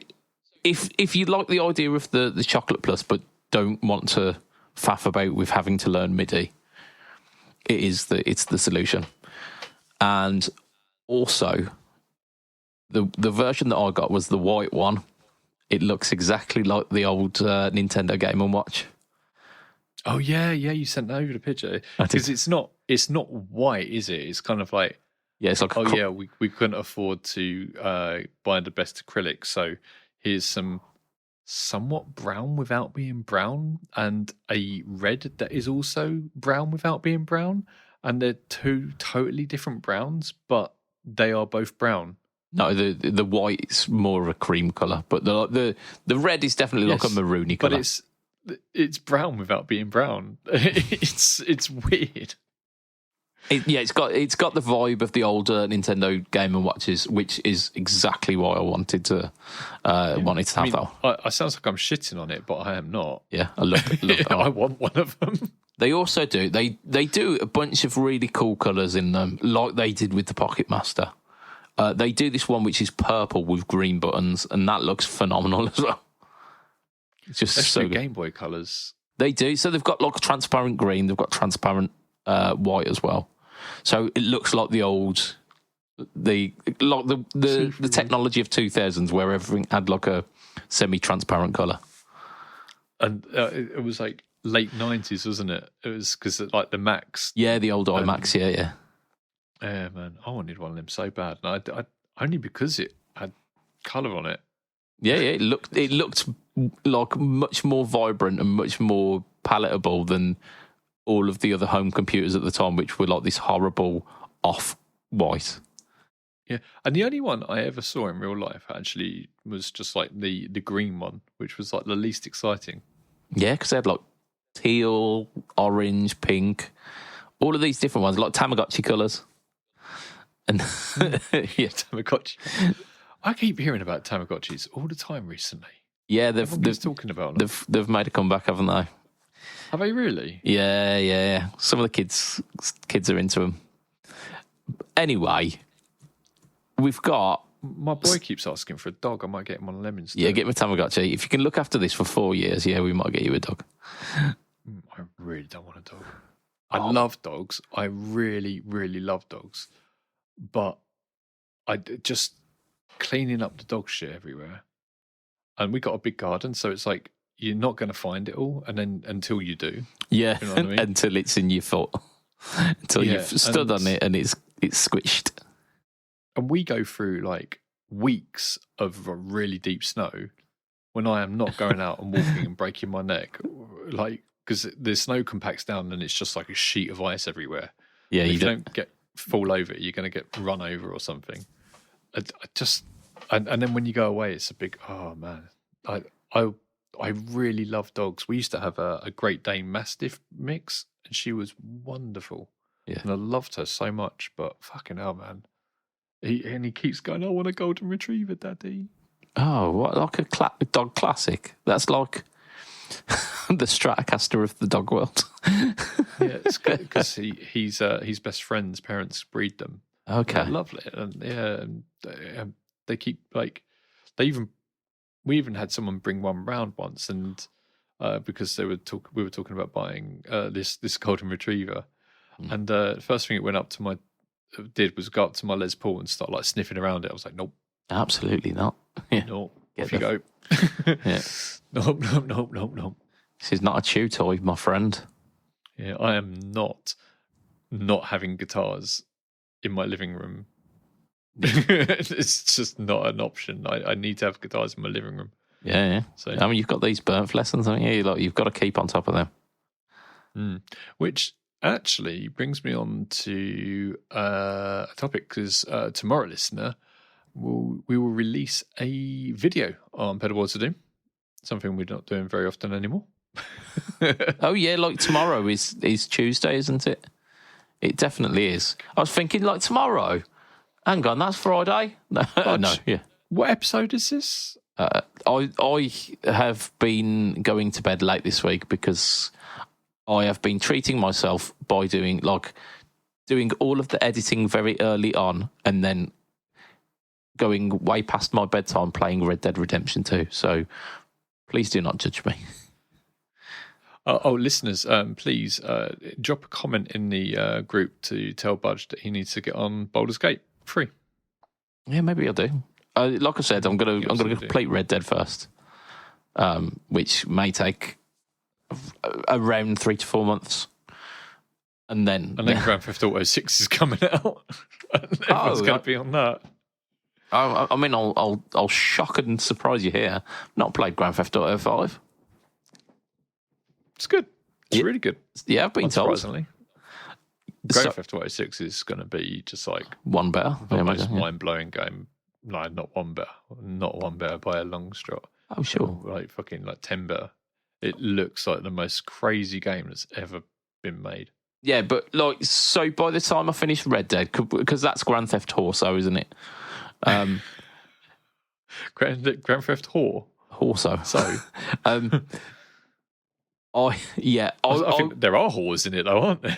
if you like the idea of the Chocolate Plus but don't want to faff about with having to learn MIDI, it's the solution. And also, the version that I got was the white one. It looks exactly like the old Nintendo Game & Watch. Oh yeah, you sent over the picture, because it's not white, is it? It's kind of like, yeah, it's like we couldn't afford to buy the best acrylic, so here's some somewhat brown without being brown, and a red that is also brown without being brown, and they're two totally different browns, but they are both brown. No, the white is more of a cream colour, but the red is definitely like a maroony colour. But it's brown without being brown. It's weird. It's got the vibe of the older Nintendo Game & Watches, which is exactly why I wanted to have that. I sounds like I'm shitting on it, but I am not. Yeah, I love that. I want one of them. They also do. They do a bunch of really cool colours in them, like they did with the Pocket Master. They do this one which is purple with green buttons, and that looks phenomenal as well. It's just so good. Game Boy colours. They do. So they've got like transparent green, they've got transparent white as well. So it looks like the technology of 2000s, where everything had like a semi-transparent colour. And it was like late 90s, wasn't it? It was because like the Max. Yeah, the old iMacs. Yeah. Yeah, man, I wanted one of them so bad, and I only because it had colour on it. Yeah, it looked like much more vibrant and much more palatable than all of the other home computers at the time, which were like this horrible off-white. Yeah, and the only one I ever saw in real life actually was just like the green one, which was like the least exciting. Yeah, because they had like teal, orange, pink, all of these different ones, like Tamagotchi colours. And yeah, Tamagotchi. I keep hearing about Tamagotchis all the time recently. yeah, Everyone's talking about them. they've made a comeback, haven't they? Have they really? Yeah. Some of the kids are into them. Anyway, we've got. My boy keeps asking for a dog. I might get him on lemons. Yeah, get him a Tamagotchi. If you can look after this for 4 years, yeah, we might get you a dog. I really don't want a dog. I love dogs. I really, really love dogs. But just cleaning up the dog shit everywhere. And we got a big garden, so it's like you're not going to find it all, and then until you do. Yeah, you know what I mean? until it's in your foot. Until you've stood on it and it's squished. And we go through like weeks of really deep snow when I am not going out and walking and breaking my neck, like because the snow compacts down and it's just like a sheet of ice everywhere. Yeah, if you don't fall over, you're going to get run over or something. And then when you go away, it's a big man. I really love dogs. We used to have a Great Dane Mastiff mix, and she was wonderful. Yeah, and I loved her so much. But fucking hell, man. He keeps going, I want a golden retriever, Daddy. Oh, what, like a dog classic? That's like the Stratocaster of the dog world. Yeah, it's good because his best friend's parents breed them. Okay, I love it, and they keep like we even had someone bring one round once, and because we were talking about buying this golden retriever, and the first thing it went up to did was go up to my Les Paul and start like sniffing around it. I was like, nope, absolutely not. Yeah. No, off you go. Yeah. Nope. This is not a chew toy, my friend. Yeah, I am not having guitars in my living room. It's just not an option. I need to have guitars in my living room. Yeah. So I mean, you've got these Bernth lessons, haven't you? Like, you've got to keep on top of them. Which actually brings me on to a topic, because tomorrow, listener, we will release a video on pedalboard to do, something we're not doing very often anymore. Oh yeah, like tomorrow is Tuesday, isn't it? It definitely is. I was thinking like tomorrow. Hang on, that's Friday. No, yeah. What episode is this? I have been going to bed late this week because I have been treating myself by doing all of the editing very early on, and then going way past my bedtime playing Red Dead Redemption 2. So please do not judge me. Listeners, please drop a comment in the group to tell Budge that he needs to get on Baldur's Gate free. Yeah, maybe I'll do. Like I said, I'm gonna complete Red Dead first, which may take around 3 to 4 months, and then Grand Theft Auto 6 is coming out. Everyone's going to be on that. I mean, I'll shock and surprise you here. Not played Grand Theft Auto 5. It's good. It's really good. Yeah, I've been told. Surprisingly. Grand Theft Auto 6 is going to be just like one better. The most mind-blowing game. No, not one better. Not one better by a long shot. Oh, sure. Like fucking like 10 better. It looks like the most crazy game that's ever been made. Yeah, but like, so by the time I finish Red Dead, because that's Grand Theft Horso, isn't it? Grand Theft Horso. So, I think there are whores in it, though, aren't there?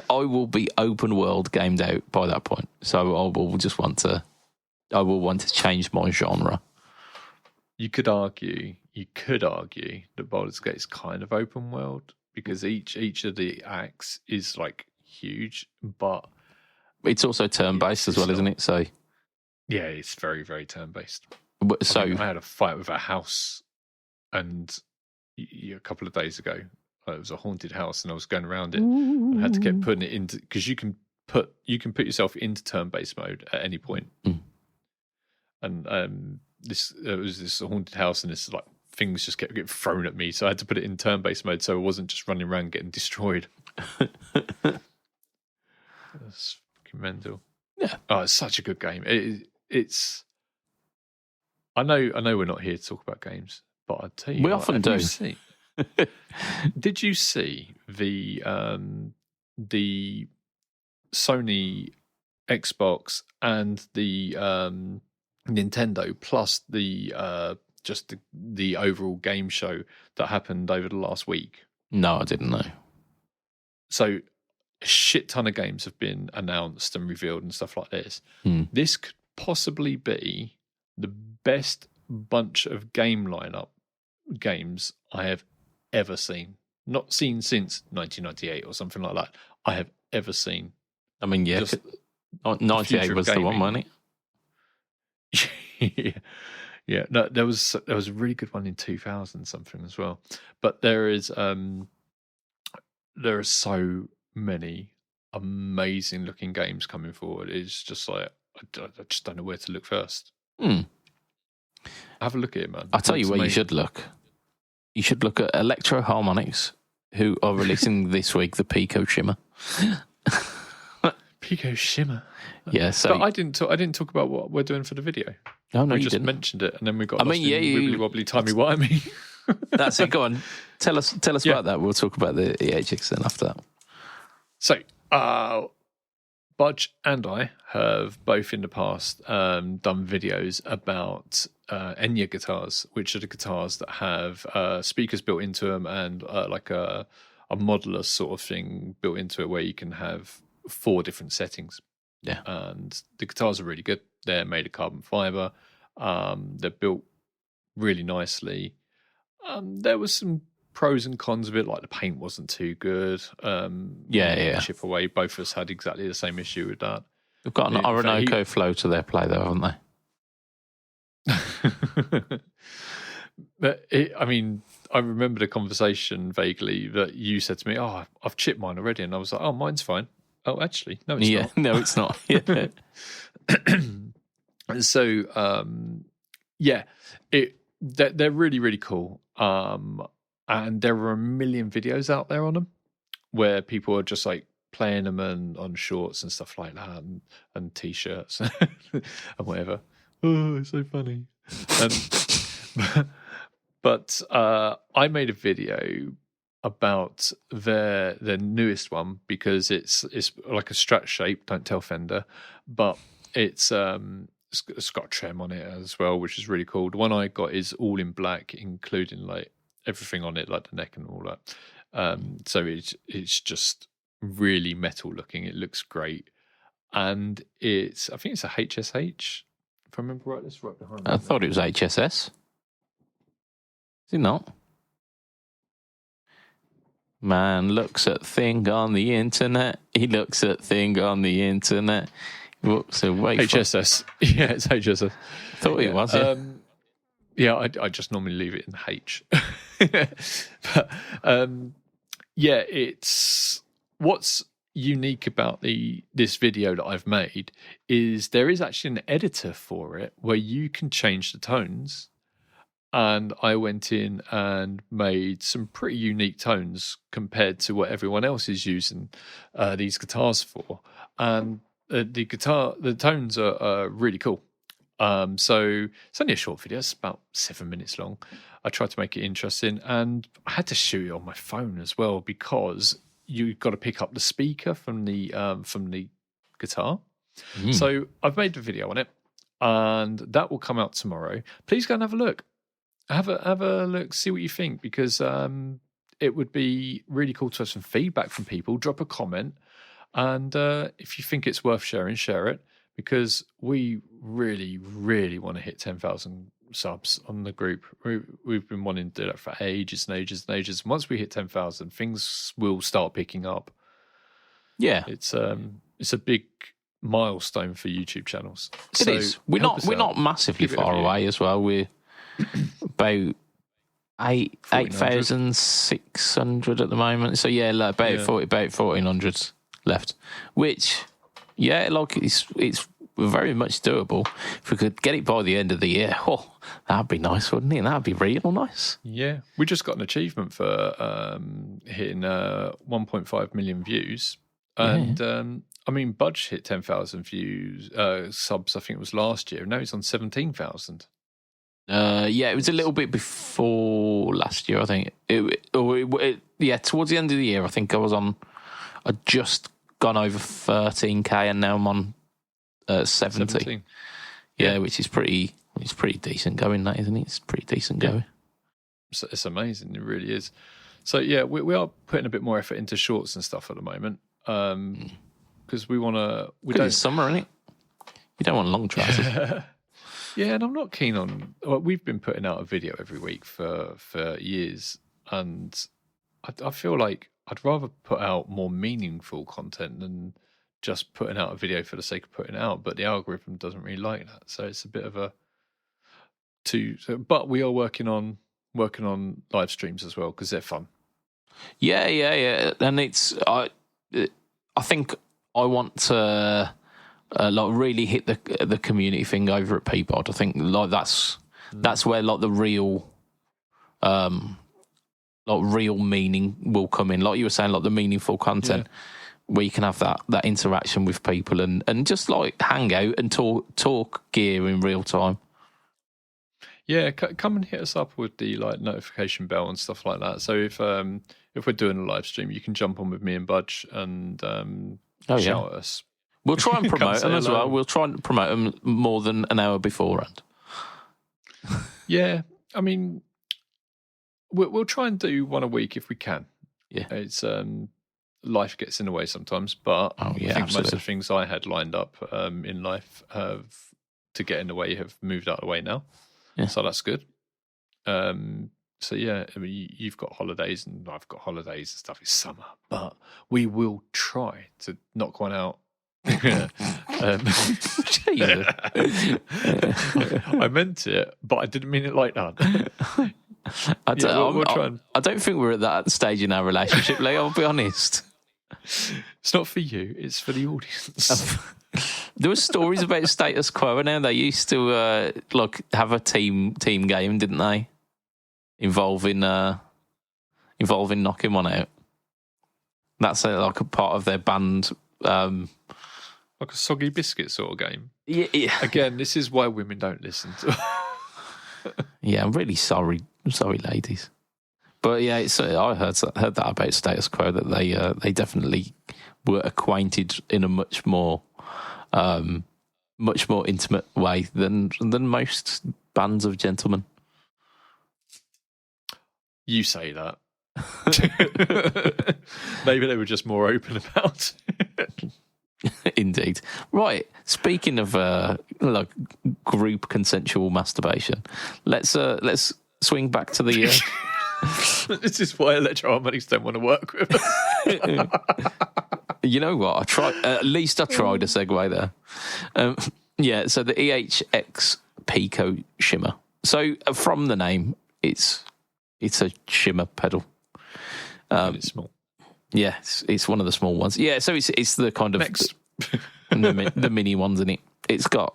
I will be open world gamed out by that point. So I will want to change my genre. You could argue that Baldur's Gate is kind of open world because each of the acts is like huge, but it's also turn based as well, isn't it? So yeah, it's very, very turn based. So I had a fight with a house, and a couple of days ago, it was a haunted house, and I was going around it. And I had to keep putting it into, because you can put yourself into turn based mode at any point. And it was this haunted house, and this like things just kept getting thrown at me, so I had to put it in turn based mode, so I wasn't just running around getting destroyed. That's fucking mental. Yeah. Oh, it's such a good game. It's. I know we're not here to talk about games, but I tell you, we often do. Did you see the Sony Xbox, and the Nintendo, plus the just the overall game show that happened over the last week. No, I didn't know. So a shit ton of games have been announced and revealed and stuff like this. This could possibly be the best bunch of game lineup games I have ever seen. Not seen since 1998 or something like that. I have ever seen. I mean, yeah, 98 was the one, wasn't it? Yeah. No, there was a really good one in 2000 something as well. But there are so many amazing looking games coming forward. It's just like I just don't know where to look first. Have a look at it, man. I'll tell you where you should look. You should look at Electro Harmonics, who are releasing this week the Pico Shimmer. Pico Shimmer. Yeah, so but I didn't talk about what we're doing for the video. Oh no, we you just didn't. mentioned it, and then we got. wibbly wobbly timey wimey. That's it. Go on, tell us about that. We'll talk about the EHX then after that. So, Budge and I have both in the past done videos about Enya guitars, which are the guitars that have speakers built into them and like a modular sort of thing built into it where you can have 4 different settings. Yeah. And the guitars are really good. They're made of carbon fiber. They're built really nicely. There was some pros and cons of it, like the paint wasn't too good. Chip away. Both of us had exactly the same issue with that. They've got an Orinoco flow to their play, though, haven't they? But I remember the conversation vaguely that you said to me, "Oh, I've chipped mine already," and I was like, "Oh, mine's fine." Oh, actually, no, it's not. No, it's not. Yeah. So, they're really, really cool. And there are a million videos out there on them where people are just like playing them and on shorts and stuff like that and t-shirts and whatever. Oh, it's so funny. But I made a video about their newest one because it's like a Strat shape. Don't tell Fender, but it's got a trem on it as well, which is really cool. The one I got is all in black, including like everything on it, like the neck and all that. So it's just really metal looking. It looks great, and I think it's a HSH. If I remember right, it's right behind me. I thought it was HSS. Is it not? Man looks at thing on the internet. He looks at thing on the internet. Whoops, away. HSS. Yeah, it's HSS. Thought it was, yeah. Yeah, I just normally leave it in H. But it's what's unique about this video that I've made is there is actually an editor for it where you can change the tones. And I went in and made some pretty unique tones compared to what everyone else is using these guitars for. And the tones are really cool. So it's only a short video. It's about 7 minutes long. I tried to make it interesting, and I had to shoot it on my phone as well because you've got to pick up the speaker from the guitar. So I've made a video on it, and that will come out tomorrow. Please go and have a look. Have a look, see what you think, because it would be really cool to have some feedback from people. Drop a comment, and if you think it's worth sharing, share it, because we really, really want to hit 10,000 subs on the group. We've been wanting to do that for ages and ages and ages. Once we hit 10,000, things will start picking up. Yeah, it's a big milestone for YouTube channels. It is. We're not massively far away as well. We're about 8,600 at the moment. So yeah, like about 1,400 left. Which, it's very much doable. If we could get it by the end of the year, that'd be nice, wouldn't it? That'd be real nice. Yeah, we just got an achievement for hitting 1.5 million views, and Budge hit 10,000 views subs. I think it was last year. Now he's on 17,000. It was a little bit before last year, I think. Towards the end of the year, I think I'd just gone over 13k, and now I'm on 70. 17. Yeah, which is pretty decent going, that, isn't it? It's pretty decent going. It's amazing. It really is. So, yeah, we are putting a bit more effort into shorts and stuff at the moment because we want to... It's summer, isn't it? You don't want long trousers. Yeah, and I'm not keen on... Well, we've been putting out a video every week for years, and I feel like I'd rather put out more meaningful content than just putting out a video for the sake of putting it out, but the algorithm doesn't really like that. So it's a bit of a... But we are working on live streams as well because they're fun. Yeah. And it's... I think I want to... like really hit the community thing over at PBOD. I think like that's where like the real meaning will come in. Like you were saying, like the meaningful content where you can have that interaction with people and just like hang out and talk gear in real time. Yeah, come and hit us up with the like notification bell and stuff like that. So if we're doing a live stream, you can jump on with me and Budge and shout at us. We'll try and promote them as well. We'll try and promote them more than an hour beforehand. Yeah, I mean, we'll try and do one a week if we can. Yeah, it's life gets in the way sometimes, but I think absolutely. most of the things I had lined up in life to get in the way have moved out of the way now. Yeah, so that's good. So yeah, I mean, you've got holidays and I've got holidays and stuff. It's summer, but we will try to knock one out. I meant it, but I didn't mean it like that. I don't think we're at that stage in our relationship, Lee, I'll be honest. It's not for you, it's for the audience. There were stories about status quo now. They used to have a team game, didn't they? Involving knocking one out. That's like a part of their band. Like a soggy biscuit sort of game. Yeah. Again, this is why women don't listen to. Yeah, I'm really sorry. I'm sorry, ladies. But yeah, I heard that about status quo, that they definitely were acquainted in a much more intimate way than most bands of gentlemen. You say that. Maybe they were just more open about it. Indeed. Right. Speaking of like group consensual masturbation, let's swing back to the. This is why electro-harmonics don't want to work with us. You know what? At least I tried a segue there. Yeah. So the EHX Pico Shimmer. So from the name, it's a shimmer pedal. It's small. Yeah, it's one of the small ones. Yeah, so it's the kind of the mini ones in it. It's got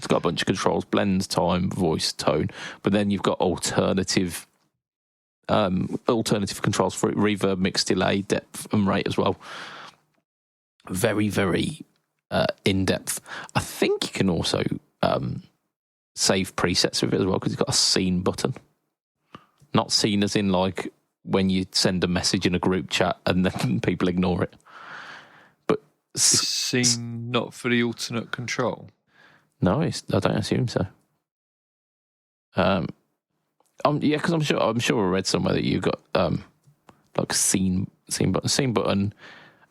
a bunch of controls: blend, time, voice, tone. But then you've got alternative controls for it: reverb, mix, delay, depth, and rate as well. Very, very in depth. I think you can also save presets with it as well because it's got a scene button. Not seen as in like when you send a message in a group chat and then people ignore it. But scene not for the alternate control? No, I don't assume so. Yeah, because I'm sure I read somewhere that you got like scene button.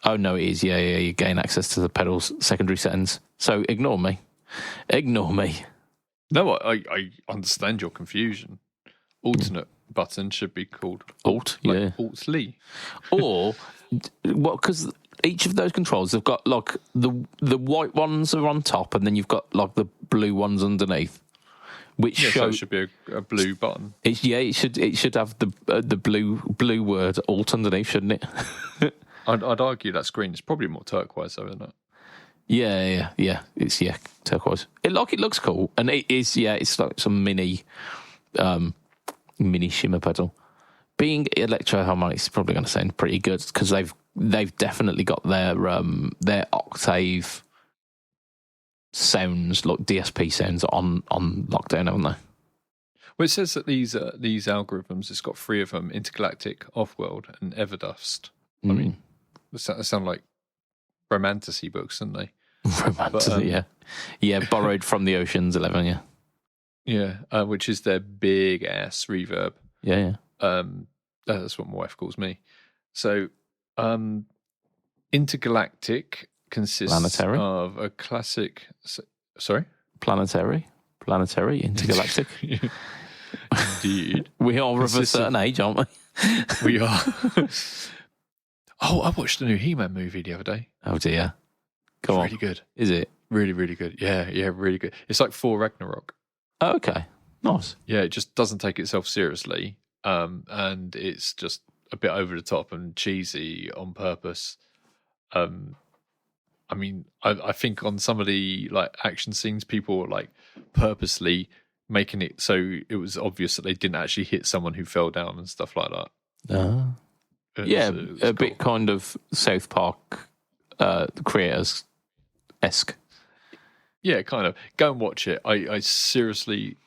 Oh no, it is. Yeah. You gain access to the pedal's secondary settings. So ignore me. No, I understand your confusion. Alternate button should be called Alt, like yeah. Alt-Lee. Or, well, because each of those controls, they've got like the white ones are on top, and then you've got like the blue ones underneath, which so it should be a blue button. It should have the blue word Alt underneath, shouldn't it? I'd argue that screen is probably more turquoise, though, isn't it? Yeah. It's turquoise. It looks cool, and it is. Yeah, it's like some mini shimmer pedal. Being electro harmonics is probably going to sound pretty good because they've definitely got their octave sounds, like DSP sounds on lockdown, haven't they? Well, it says that these algorithms, it's got 3 of them: Intergalactic, Offworld, and Everdust. I mean, they sound like romantasy books, don't they? Romantic, yeah, borrowed from the Ocean's 11, yeah. Yeah, which is their big ass reverb. Yeah. That's what my wife calls me. So, Intergalactic consists Planetary? of a classic. Sorry? Planetary, intergalactic. Indeed. We are of a certain age, aren't we? We are. I watched a new He-Man movie the other day. Oh, dear. Go on. Really good. Is it? Really, really good. Yeah, really good. It's like Thor Ragnarok. Oh, okay. Nice. Yeah, it just doesn't take itself seriously. And it's just a bit over the top and cheesy on purpose. I mean, I think on some of the like action scenes, people were like purposely making it so it was obvious that they didn't actually hit someone who fell down and stuff like that. It was a bit kind of South Park creators-esque. Yeah, kind of. Go and watch it. I seriously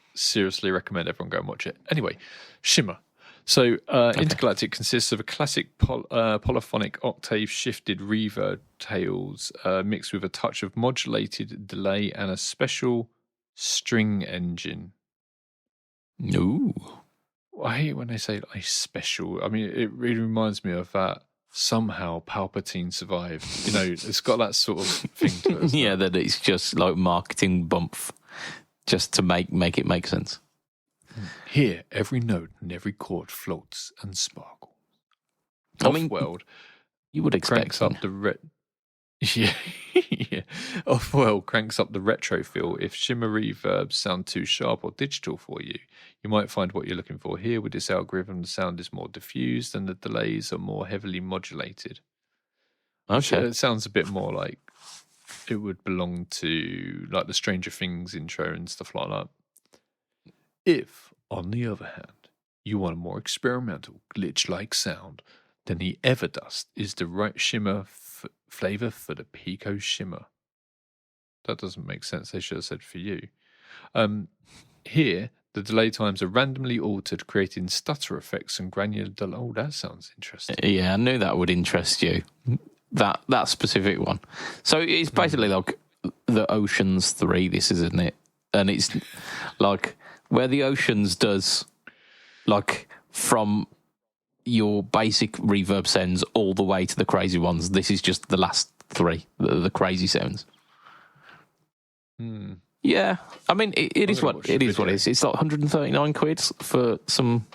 recommend everyone go and watch it. Anyway, Shimmer. So Intergalactic consists of a classic polyphonic octave-shifted reverb tails mixed with a touch of modulated delay and a special string engine. Ooh. I hate when they say like special. I mean, it really reminds me of that. Somehow Palpatine survived. You know, it's got that sort of thing to it. Yeah, that it's just like marketing bump just to make it make sense. Here, every note and every chord floats and sparkles. I mean, Off-world you would expect cranks up the Off-world cranks up the retro feel. If shimmer reverbs sound too sharp or digital for you, you might find what you're looking for here. With this algorithm, the sound is more diffused and the delays are more heavily modulated. Okay. It sounds a bit more like it would belong to like the Stranger Things intro and stuff like that. If, on the other hand, you want a more experimental, glitch-like sound, then the Everdust is the right shimmer flavor for the Pico Shimmer. That doesn't make sense. They should have said for you. Here, the delay times are randomly altered, creating stutter effects and granular delay. Oh, that sounds interesting. Yeah, I knew that would interest you. That specific one. So it's basically like the Ocean's 3, this isn't it? And it's like where the Ocean's does like from your basic reverb sounds all the way to the crazy ones. This is just the last 3, the crazy sounds. Yeah, I mean it is what it is. What it is. It's like 139 quid for some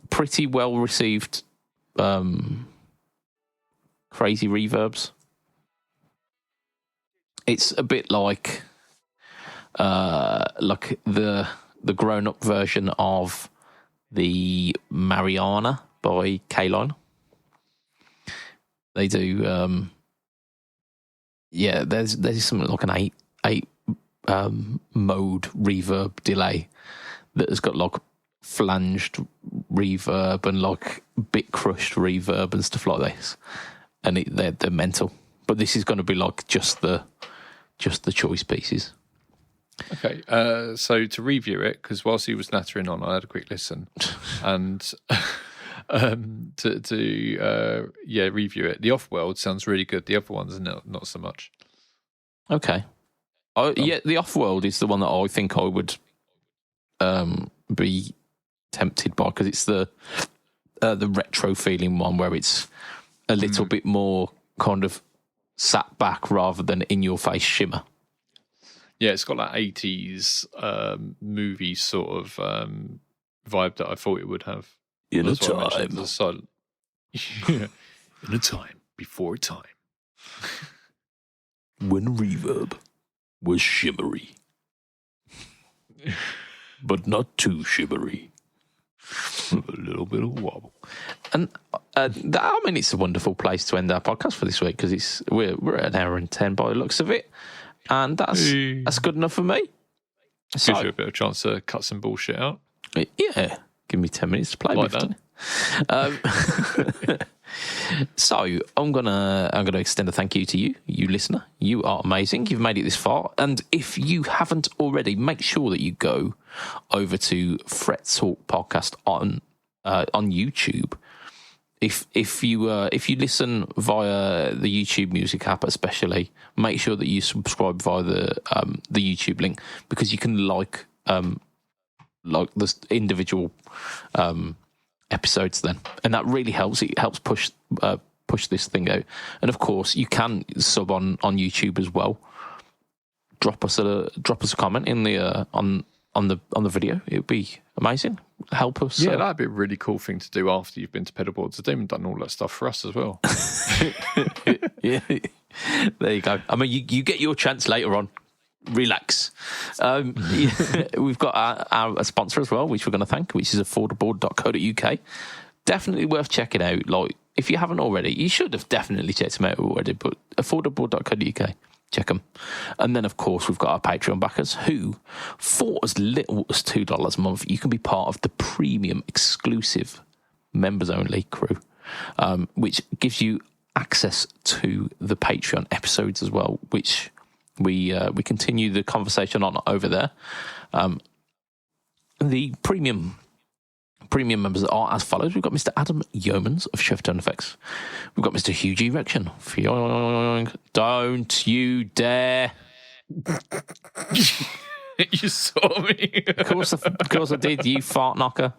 pretty well received crazy reverbs. It's a bit like the grown up version of the Mariana by K-Line. They do there's something like an 8 mode reverb delay that has got like flanged reverb and like bit crushed reverb and stuff like this, and they're mental. But this is going to be like just the choice pieces. Okay, so to review it, because whilst he was nattering on, I had a quick listen, and to review it. The Off-world sounds really good. The other ones not so much. Okay, the Off-world is the one that I think I would be tempted by because it's the retro feeling one where it's a little bit more kind of sat back rather than in your face shimmer. Yeah, it's got that 80s movie sort of vibe that I thought it would have. In a time. In a time before time. When reverb was shimmery. But not too shimmery. A little bit of wobble. And it's a wonderful place to end our podcast for this week because we're at 1 hour and 10 by the looks of it. And that's good enough for me. So, gives you a bit of chance to cut some bullshit out. Yeah, give me 10 minutes to play like with it. So I'm gonna extend a thank you to you listener. You are amazing. You've made it this far, and if you haven't already, make sure that you go over to Fret Talk Podcast on YouTube. if you listen via the YouTube Music app, especially, make sure that you subscribe via the YouTube link, because you can like the individual episodes then, and that really helps. It helps push this thing out. And of course, you can sub on YouTube as well. Drop us a comment in the on the video. It would be amazing. Help us. Yeah, that'd be a really cool thing to do after you've been to pedal boards. They've done all that stuff for us as well. Yeah, there you go. I mean, you get your chance later on. Relax. We've got our sponsor as well, which we're going to thank, which is affordboard.co.uk. Definitely worth checking out. Like, if you haven't already, you should have definitely checked them out already. But affordboard.co.uk. Check them. And then, of course, we've got our Patreon backers who, for as little as $2 a month, you can be part of the premium exclusive members-only crew, which gives you access to the Patreon episodes as well, which we continue the conversation on over there. The premium members are as follows. We've got Mr. Adam Yeomans of Chef Tone Effects. We've got Mr. Hugh Erection. Don't you dare. You saw me. Of course I did, you fart knocker.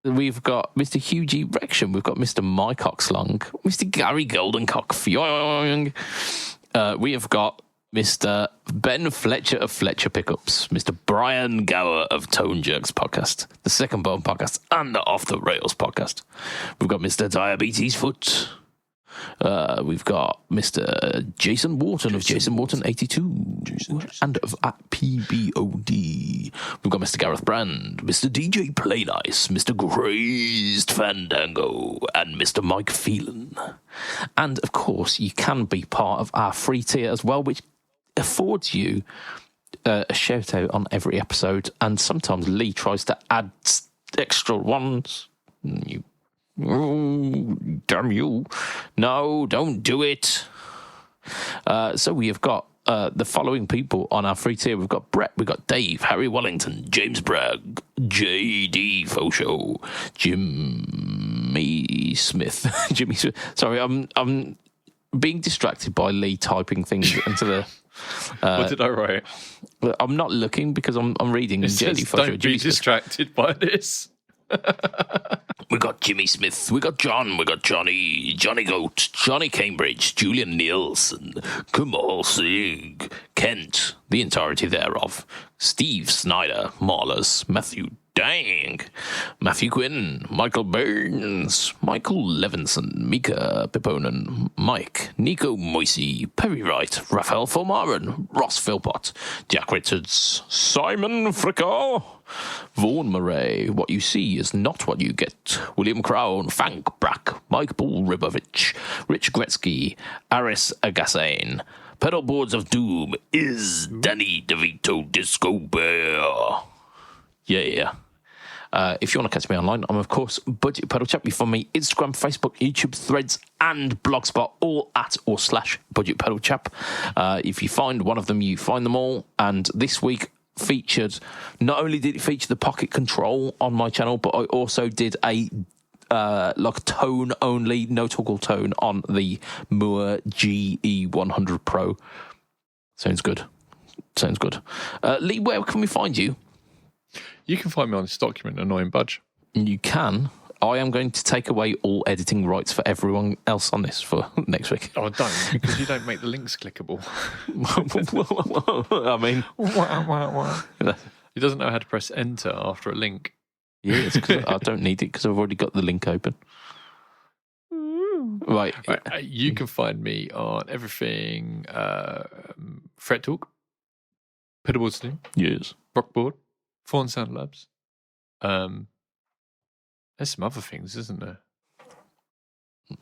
We've got Mr. Hugh Erection. We've got Mr. Mike Oxlong. Mr. Gary Goldencock. We have got Mr. Ben Fletcher of Fletcher Pickups, Mr. Brian Gower of Tone Jerks Podcast, the Second Bone Podcast, and the Off the Rails Podcast. We've got Mr. Diabetes Foot. We've got Mr. Jason Wharton of Jason Wharton 82 and of at PBOD. We've got Mr. Gareth Brand, Mr. DJ Play Nice, Mr. Grazed Fandango, and Mr. Mike Phelan. And of course, you can be part of our free tier as well, which affords you a shout out on every episode. And sometimes Lee tries to add extra ones. Oh, damn you. No, don't do it. So we have got the following people on our free tier. We've got Brett, we've got Dave, Harry Wellington, James Bragg, JD Fosho, Jimmy Smith. Jimmy Smith. Sorry, I'm being distracted by Lee typing things into the... what did I write? I'm not looking because I'm reading. It says, JD Fosho, don't be Jimmy distracted by this. We got Jimmy Smith, we got John, we got Johnny Goat, Johnny Cambridge, Julian Nielsen, Kamal Singh, Kent, the entirety thereof, Steve Snyder, Marlers, Matthew Dang, Matthew Quinn, Michael Burns, Michael Levinson, Mika Piponen, Mike, Nico Moisey, Perry Wright, Raphael Formaran, Ross Philpott, Jack Richards, Simon Fricker, Vaughan Murray, What You See Is Not What You Get, William Crown, Fank Brack, Mike Bull Ribovich, Rich Gretzky, Aris Agassane, Pedalboards of Doom, Is Danny DeVito Disco Bear. Yeah. If you want to catch me online, I'm, of course, Budget Pedal Chap. You find me Instagram, Facebook, YouTube, Threads, and Blogspot, all at or / Budget Pedal Chap. If you find one of them, you find them all. And this week featured, not only did it feature the Pocket Control on my channel, but I also did a tone only, no toggle tone on the Moore GE100 Pro. Sounds good. Lee, where can we find you? You can find me on this document, Annoying Budge. You can. I am going to take away all editing rights for everyone else on this for next week. Oh, don't, because you don't make the links clickable. I mean... He doesn't know how to press enter after a link. Yeah, it's 'cause I don't need it because I've already got the link open. Right. You can find me on everything Fret Talk, Pedalboard Steam, Yes. Rockboard, Fawn Sound Labs. There's some other things, isn't there?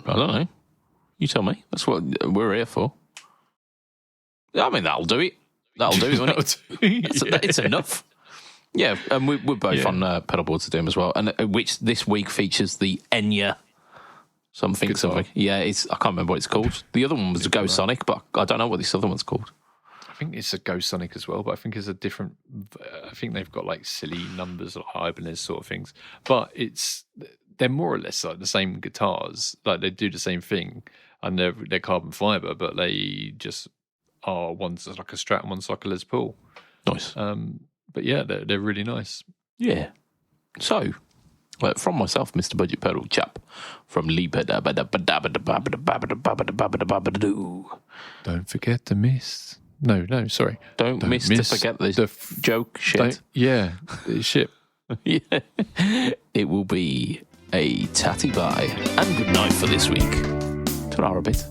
I don't know. You tell me. That's what we're here for. I mean, that'll do it. Won't it? It's enough. Yeah, and we're both on Pedalboards to Doom as well, and which this week features the Enya something. Yeah, I can't remember what it's called. The other one was Go Sonic, but I don't know what this other one's called. I think it's a Go Sonic as well, but I think it's a different. I think they've got like silly numbers like Ibanez sort of things, but they're more or less like the same guitars. Like they do the same thing, and they're carbon fiber, but they just are one's like a Strat and one's like a Les Paul. Nice. But yeah, they're really nice. Yeah. So, from myself, Mr. Budget Pedal Chap, from Don't forget to miss. No, sorry. Don't miss to forget this joke shit. Yeah, shit. Yeah. It will be a tatty bye and good night for this week. Ta-ra a bit.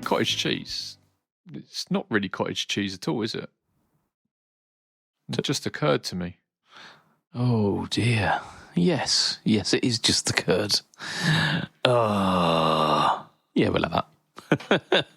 Cottage cheese. It's not really cottage cheese at all, is it? It just occurred to me. Oh dear. Yes, it is just the curd. Yeah, we'll have that.